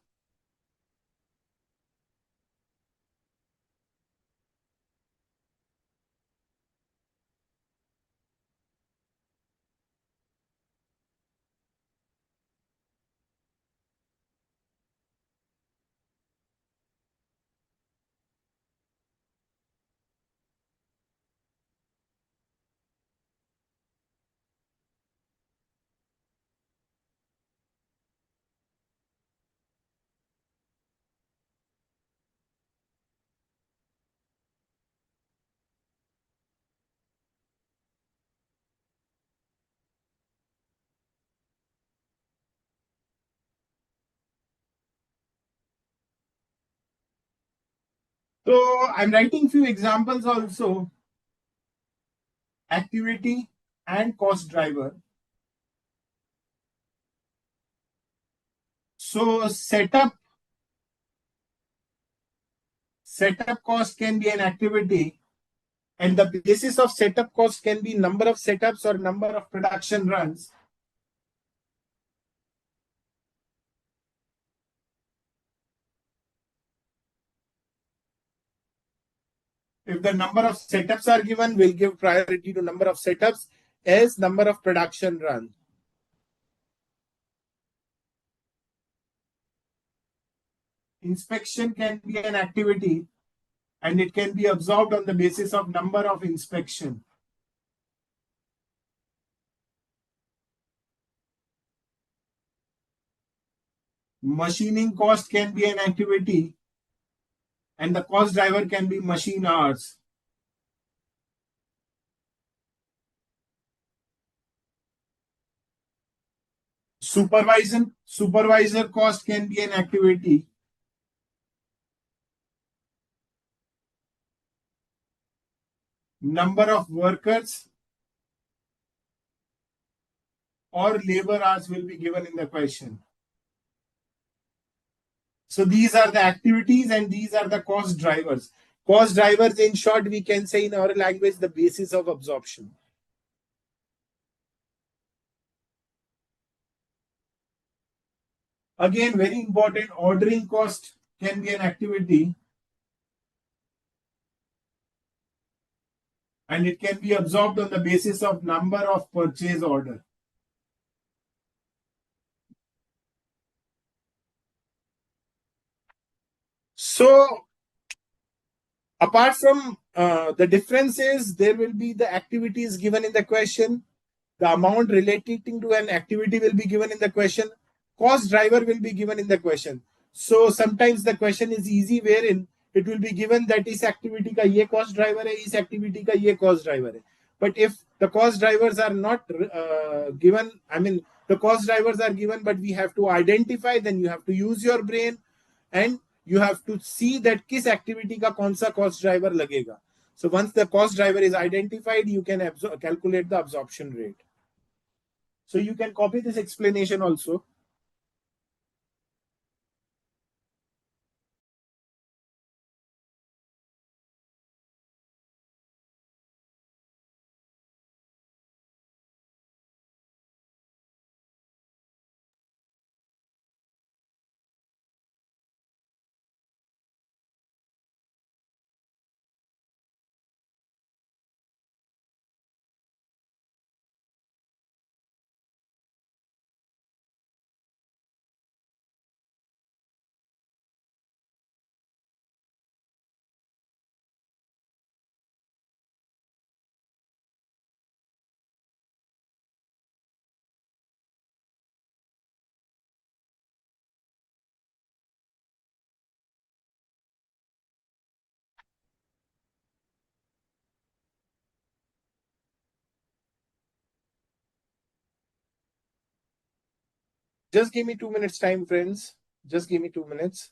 So I'm writing few examples also. Activity and cost driver. So setup cost can be an activity, and the basis of setup cost can be number of setups or number of production runs. If the number of setups are given, we'll give priority to number of setups as number of production run. Inspection can be an activity and it can be absorbed on the basis of number of inspection. Machining cost can be an activity and the cost driver can be machine hours. Supervisor cost can be an activity. Number of workers or labor hours will be given in the question. So these are the activities and these are the cost drivers. Cost drivers, in short, we can say in our language, the basis of absorption. Again, very important, ordering cost can be an activity and it can be absorbed on the basis of number of purchase order. So, apart from the differences, there will be the activities given in the question. The amount relating to an activity will be given in the question. Cost driver will be given in the question. So sometimes the question is easy wherein it will be given that इस activity का ये cost driver है, इस activity का ये cost driver है. But if the cost drivers are not given, I mean the cost drivers are given, but we have to identify, then you have to use your brain and you have to see that किस activity का कौन सा cost driver लगेगा. So once the cost driver is identified, you can calculate the absorption rate. So you can copy this explanation also. Just give me 2 minutes time, friends. Just give me 2 minutes.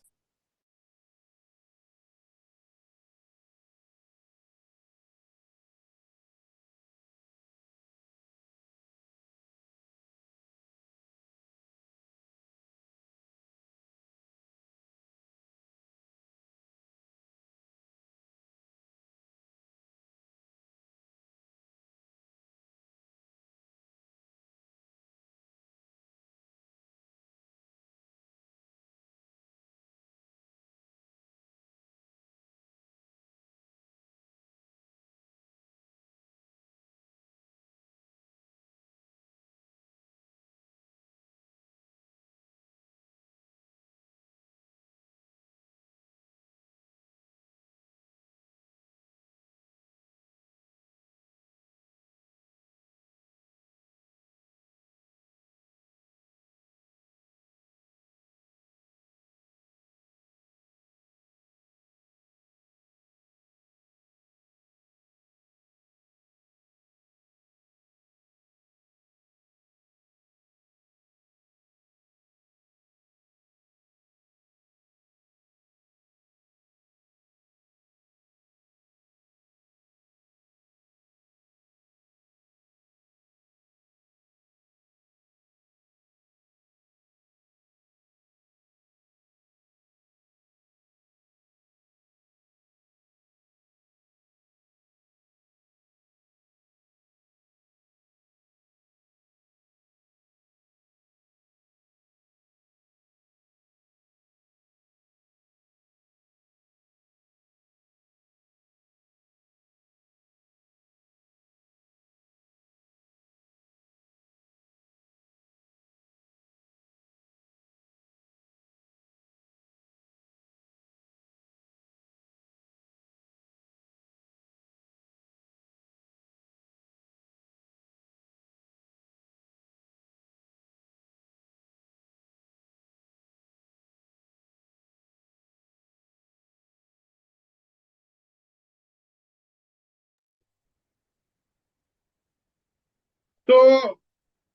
So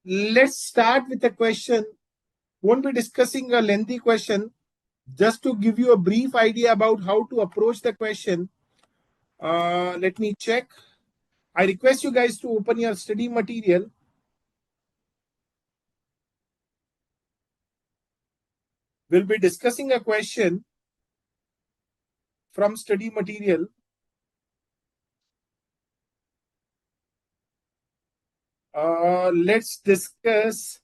let's start with a question. Won't be discussing a lengthy question. Just to give you a brief idea about how to approach the question. Let me check. I request you guys to open your study material. We'll be discussing a question from study material. Let's discuss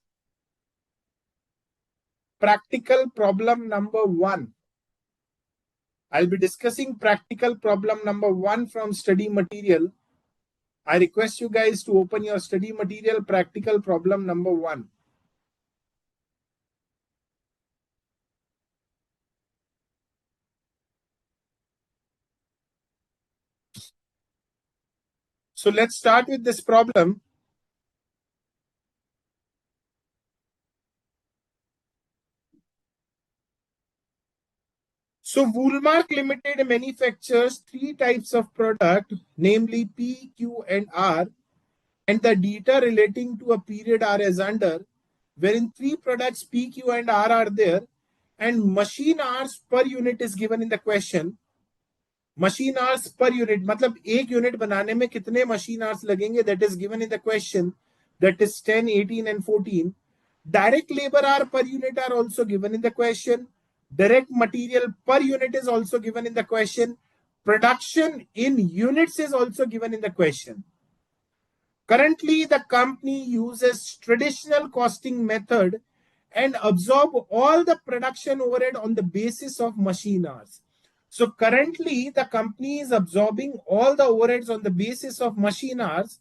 practical problem number 1. I'll be discussing practical problem number 1 from study material. I request you guys to open your study material, practical problem number 1. So let's start with this problem. So Woolmark Limited manufactures 3 types of product, namely P, Q and R, and the data relating to a period are as under, wherein 3 products P, Q and R are there, and machine hours per unit is given in the question. Machine hours per unit, मतलब एक unit बनाने में कितने machine hours लगेंगे, that is given in the question, that is 10, 18 and 14. Direct labor hour per unit are also given in the question. Direct material per unit is also given in the question. Production in units is also given in the question. Currently, the company uses traditional costing method and absorb all the production overhead on the basis of machine hours. So currently, the company is absorbing all the overheads on the basis of machine hours,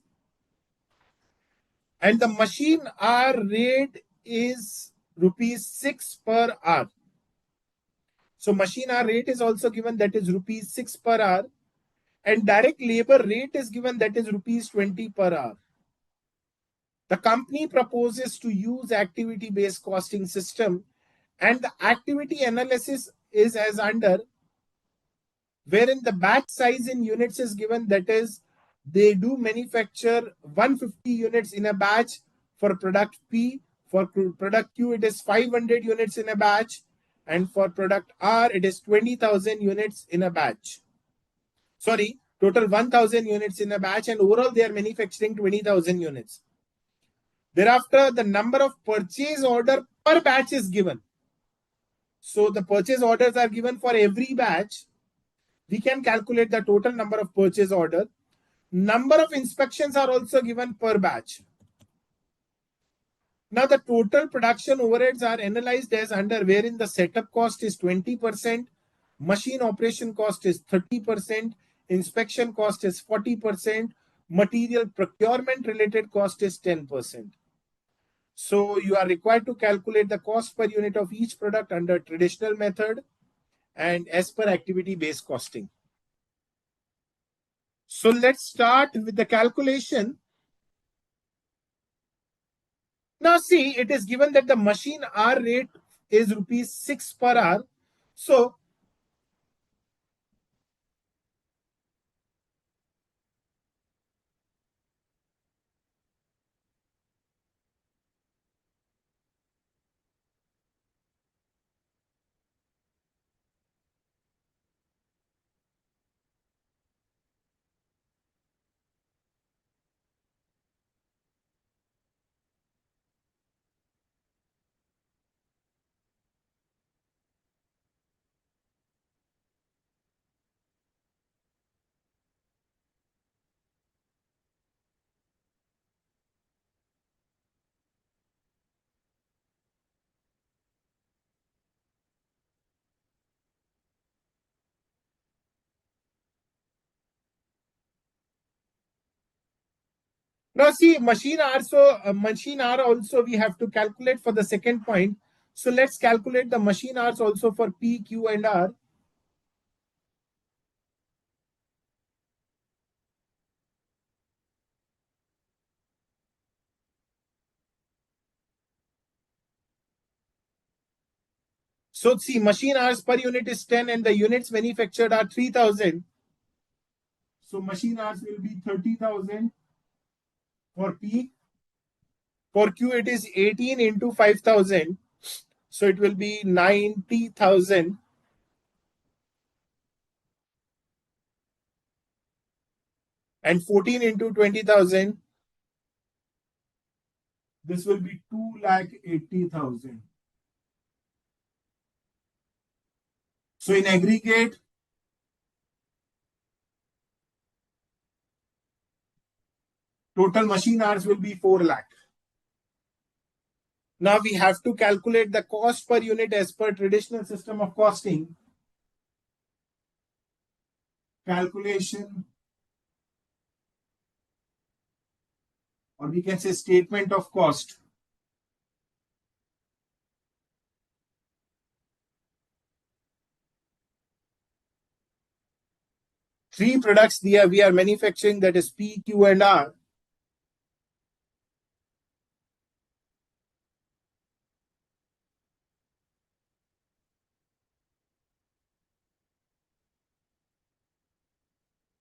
and the machine hour rate is rupees 6 per hour. So machine hour rate is also given, that is rupees 6 per hour, and direct labor rate is given, that is rupees 20 per hour. The company proposes to use activity-based costing system, and the activity analysis is as under, wherein the batch size in units is given, that is they do manufacture 150 units in a batch for product P. For product Q, it is 500 units in a batch, and for product R, it is 20,000 units in a batch. Sorry, total 1,000 units in a batch, and overall they are manufacturing 20,000 units. Thereafter, the number of purchase order per batch is given. So the purchase orders are given for every batch. We can calculate the total number of purchase order. Number of inspections are also given per batch. Now the total production overheads are analyzed as under, wherein the setup cost is 20%, machine operation cost is 30%, inspection cost is 40%, material procurement related cost is 10%. So you are required to calculate the cost per unit of each product under traditional method and as per activity-based costing. So let's start with the calculation. Now see, it is given that the machine hour rate is rupees 6 per hour. So now see, machine hour. So machine hour also we have to calculate for the second point. So let's calculate the machine hours also for P, Q and R. So see, machine hours per unit is 10 and the units manufactured are 3,000. So machine hours will be 30,000 for P. For Q, it is 18 into 5,000. So it will be 90,000. And 14 into 20,000. This will be 2,80,000. So in aggregate, Total machine hours will be 4 lakh. Now we have to calculate the cost per unit as per traditional system of costing. Calculation, or we can say statement of cost. Three products we are manufacturing, that is P, Q, and R.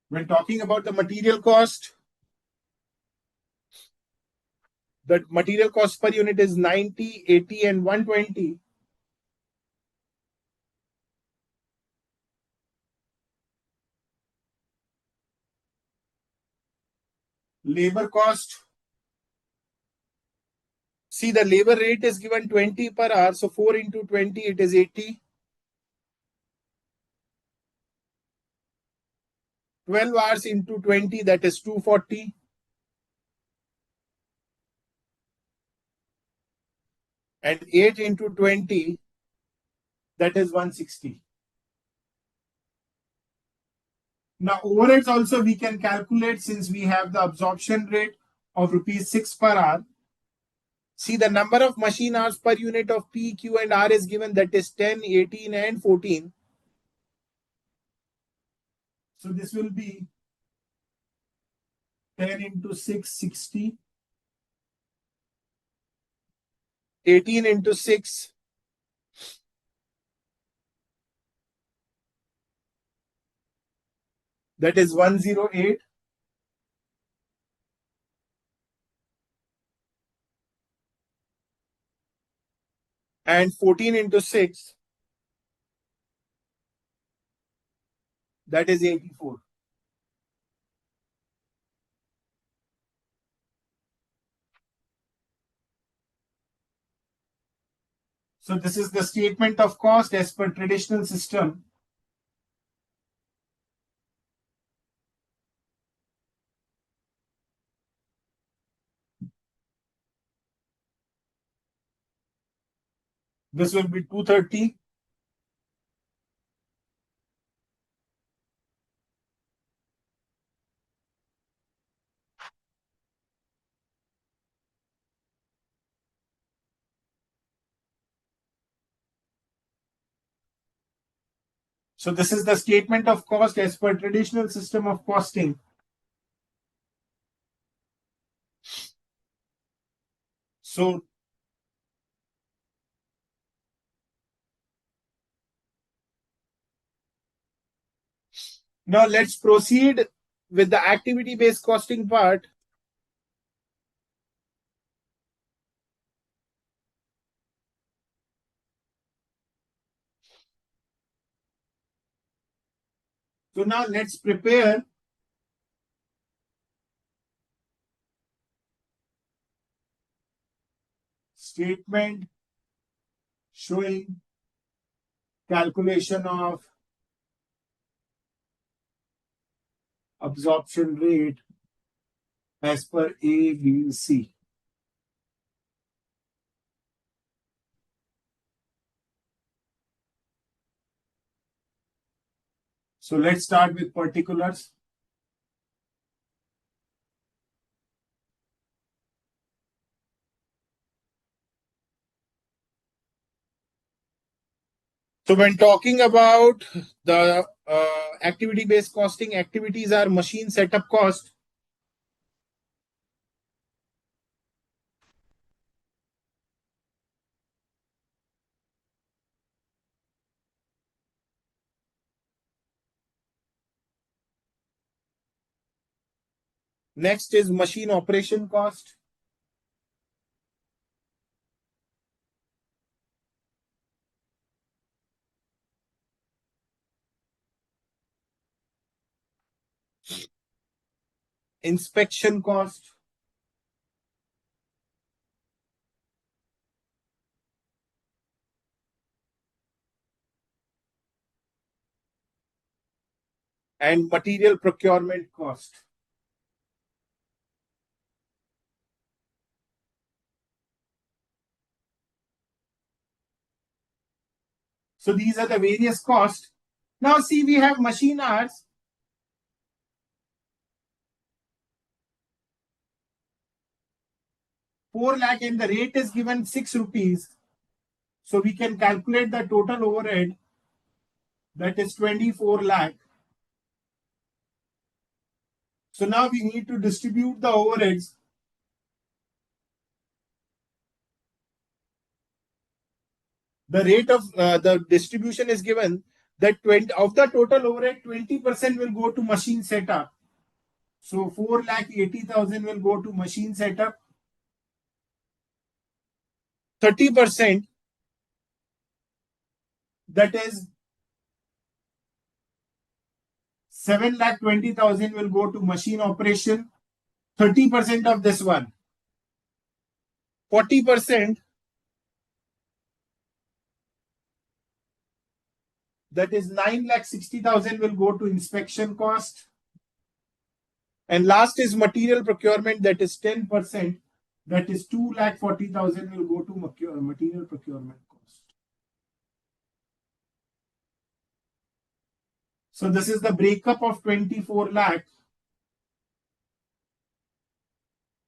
When talking about the material cost, the material cost per unit is 90, 80, and 120. Labor cost. See, the labor rate is given 20 per hour. So 4 into 20, it is 80. 12 hours into 20, that is 240. And 8 into 20, that is 160. Now, overheads also we can calculate since we have the absorption rate of rupees 6 per hour. See, the number of machine hours per unit of P, Q, and R is given, that is 10, 18, and 14. So this will be 10 into 6, 60. 18 into 6, that is 108. And 14 into 6, that is 84. So this is the statement of cost as per traditional system. This will be 230. So this is the statement of cost as per traditional system of costing. So now let's proceed with the activity-based costing part. So now let's prepare statement showing calculation of absorption rate as per A, B, C. So let's start with particulars. So when talking about the activity-based costing, activities are machine setup cost. Next is machine operation cost. Inspection cost. And material procurement cost. So these are the various costs. Now see, we have machine hours. ₹4 lakh and the rate is given 6 rupees. So we can calculate the total overhead, that is 24 lakh. So now we need to distribute the overheads. The rate of the distribution is given that 20 of the total overhead, 20% will go to machine setup. So 4,80,000 will go to machine setup. 30%, that is 7,20,000 will go to machine operation. 30% of this one. 40%, that is 9,60,000 will go to inspection cost. And last is material procurement, that is 10%, that is 2,40,000 will go to material procurement cost. So this is the breakup of 24 lakh.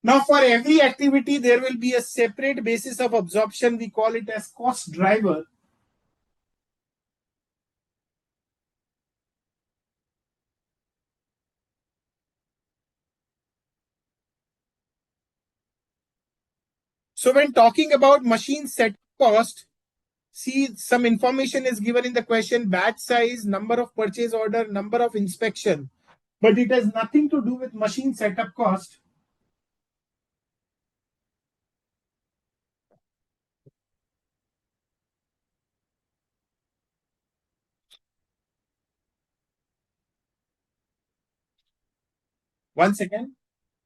Now for every activity, there will be a separate basis of absorption. We call it as cost driver. So when talking about machine setup cost, see, some information is given in the question: batch size, number of purchase order, number of inspection. But it has nothing to do with machine setup cost. One second.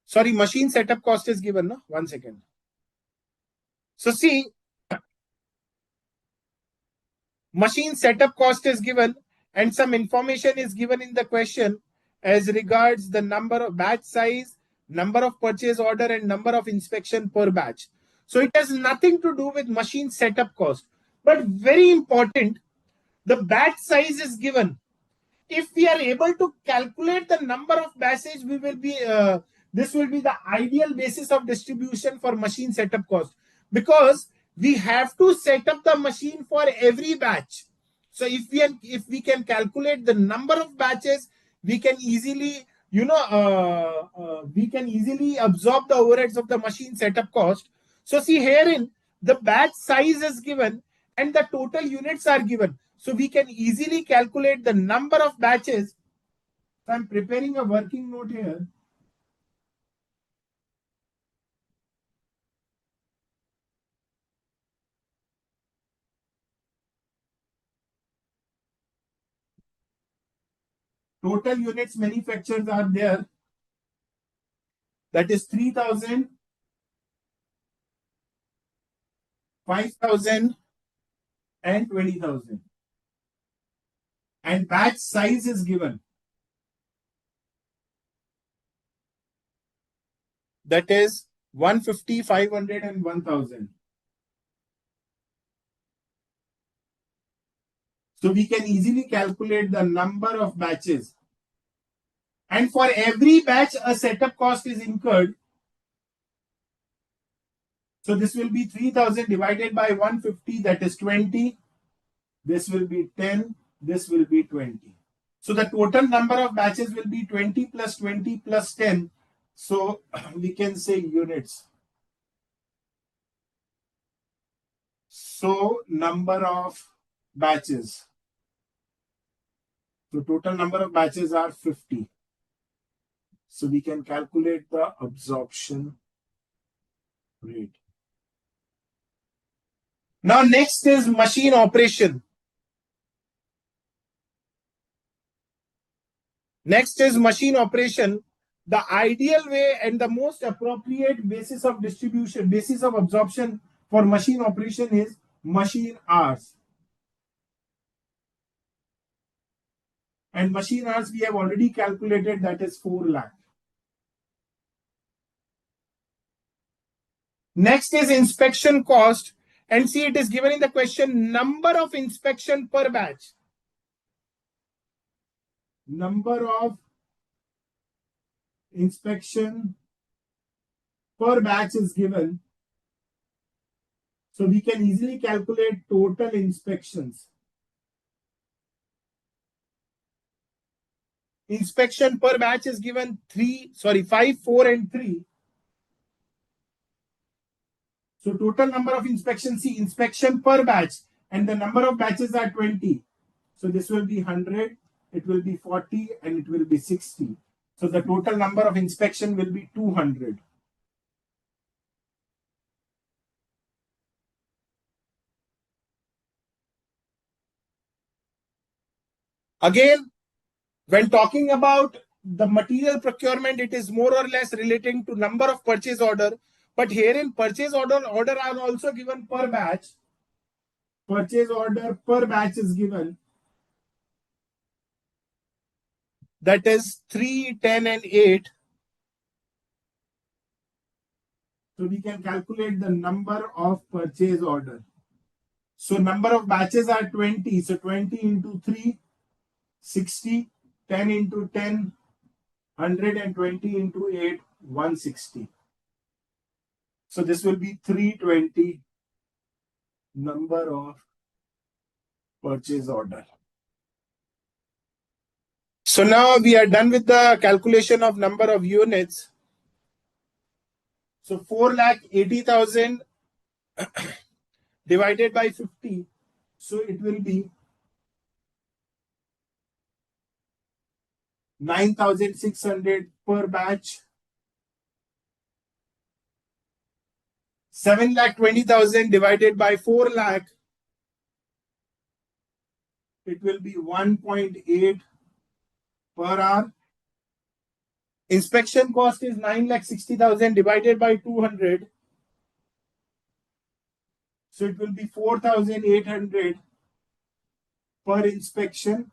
Sorry, machine setup cost is given, no? One second. So see, machine setup cost is given and some information is given in the question as regards the number of batch size, number of purchase order and number of inspection per batch. So it has nothing to do with machine setup cost. But very important, the batch size is given. If we are able to calculate the number of batches, we will be this will be the ideal basis of distribution for machine setup cost, because we have to set up the machine for every batch. So if we can calculate the number of batches, we can easily we can easily absorb the overheads of the machine setup cost. So see, herein the batch size is given and the total units are given. So we can easily calculate the number of batches. So I'm preparing a working note here. Total units manufactured are there. That is 3,000, 5,000 and 20,000. And batch size is given. That is 150, 500 and 1,000. So we can easily calculate the number of batches. And for every batch, a setup cost is incurred. So this will be 3,000 divided by 150, that is 20. This will be 10. This will be 20. So the total number of batches will be 20 plus 20 plus 10. So we can say units. So number of batches. So total number of batches are 50. So we can calculate the absorption rate. Now next is machine operation. Next is machine operation. The ideal way and the most appropriate basis of distribution, basis of absorption for machine operation is machine hours. And machine hours we have already calculated, that is 4 lakh. Next is inspection cost. And see, it is given in the question, number of inspection per batch. Number of inspection per batch is given. So we can easily calculate total inspections. Inspection per batch is given 5, 4, and 3. So total number of inspections, see, inspection per batch, and the number of batches are 20. So this will be 100, it will be 40, and it will be 60. So the total number of inspection will be 200. Again, when talking about the material procurement, it is more or less relating to number of purchase order. But here in purchase order are also given per batch. Purchase order per batch is given. That is 3, 10, and 8. So we can calculate the number of purchase order. So number of batches are 20. So 20 into 3, 60. 10 into 10, 100, and 20 into 8, 160. So this will be 320 number of purchase order. So now we are done with the calculation of number of units. So 4,80,000 divided by 50. So it will be 9,600 per batch. 7,20,000 divided by 4 lakh. It will be 1.8 per hour. Inspection cost is 9,60,000 divided by 200. So it will be 4,800 per inspection.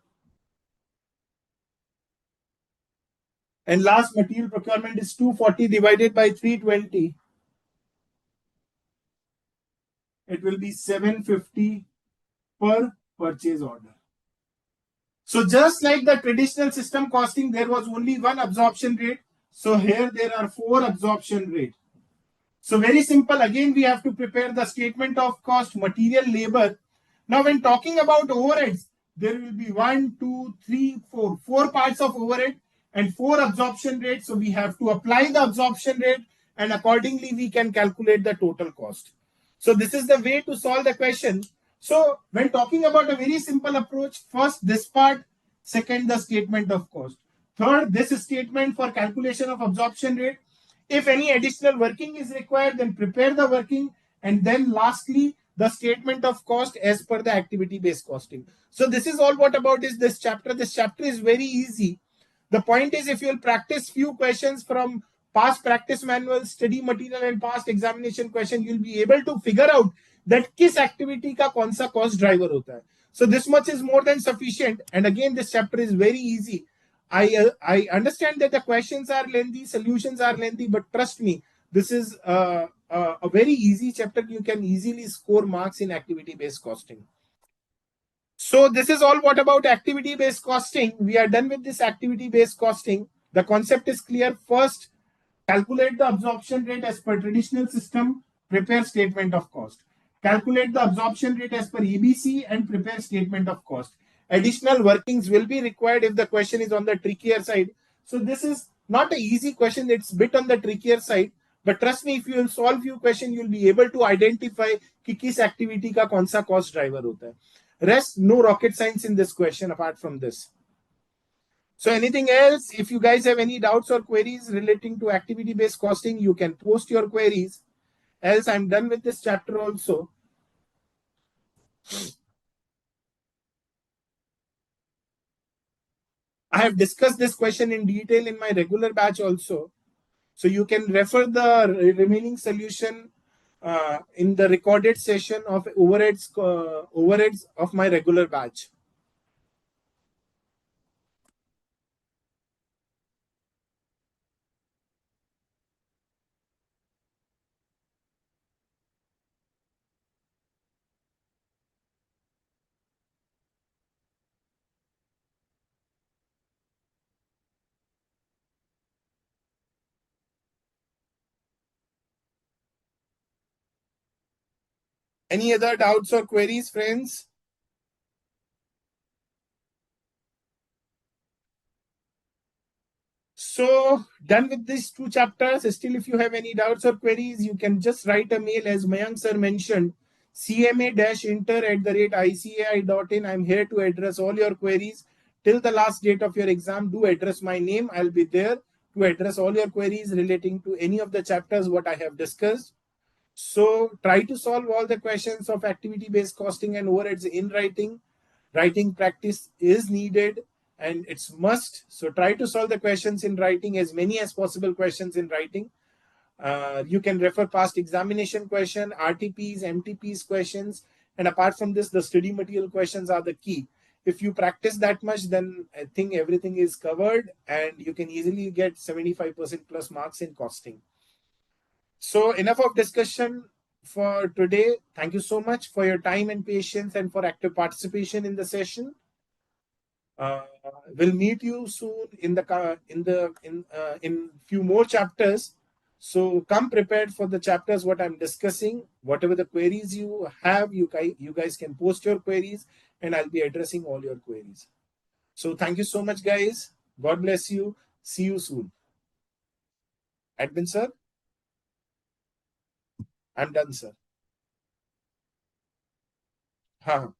And last material procurement is 240 divided by 320. It will be 750 per purchase order. So just like the traditional system costing, there was only one absorption rate. So here there are 4 absorption rate. So very simple. Again, we have to prepare the statement of cost, material, labor. Now, when talking about overheads, there will be 1, 2, 3, 4. 4 parts of overhead and 4 absorption rates. So we have to apply the absorption rate, and accordingly we can calculate the total cost. So this is the way to solve the question. So when talking about a very simple approach, first this part, second the statement of cost, third this statement for calculation of absorption rate. If any additional working is required, then prepare the working, and then lastly the statement of cost as per the activity based costing. So this is all what about is this chapter. This chapter is very easy. The point is, if you will practice few questions from past practice manuals, study material, and past examination question, you'll be able to figure out that किस activity का कौन सा cost driver होता है. So this much is more than sufficient. And again, this chapter is very easy. I understand that the questions are lengthy, solutions are lengthy, but trust me, this is a very easy chapter. You can easily score marks in activity based costing. So this is all what about activity based costing. We are done with this activity based costing. The concept is clear. First, calculate the absorption rate as per traditional system, prepare statement of cost. Calculate the absorption rate as per ABC and prepare statement of cost. Additional workings will be required if the question is on the trickier side. So this is not an easy question. It's a bit on the trickier side. But trust me, if you will solve few questions, you'll be able to identify कि किस activity का कौन सा cost driver होता है. Rest, no rocket science in this question apart from this. So anything else? If you guys have any doubts or queries relating to activity-based costing, you can post your queries. Else, I'm done with this chapter also. I have discussed this question in detail in my regular batch also. So you can refer the remaining solution in the recorded session of overheads of my regular batch. Any other doubts or queries, friends? So, done with these two chapters. Still, if you have any doubts or queries, you can just write a mail, as Mayank sir mentioned, cma-inter@icai.in. I'm here to address all your queries. Till the last date of your exam, do address my name. I'll be there to address all your queries relating to any of the chapters what I have discussed. So try to solve all the questions of activity-based costing and overheads in writing. Writing practice is needed and it's must. So try to solve the questions in writing, as many as possible questions in writing. You can refer past examination question, RTPs, MTPs questions. And apart from this, the study material questions are the key. If you practice that much, then I think everything is covered and you can easily get 75% plus marks in costing. So enough of discussion for today. Thank you so much for your time and patience and for active participation in the session. We'll meet you soon in few more chapters. So come prepared for the chapters what I'm discussing. Whatever the queries you have, you guys can post your queries and I'll be addressing all your queries. So thank you so much, guys. God bless you. See you soon. Admin sir, I'm done, sir. हाँ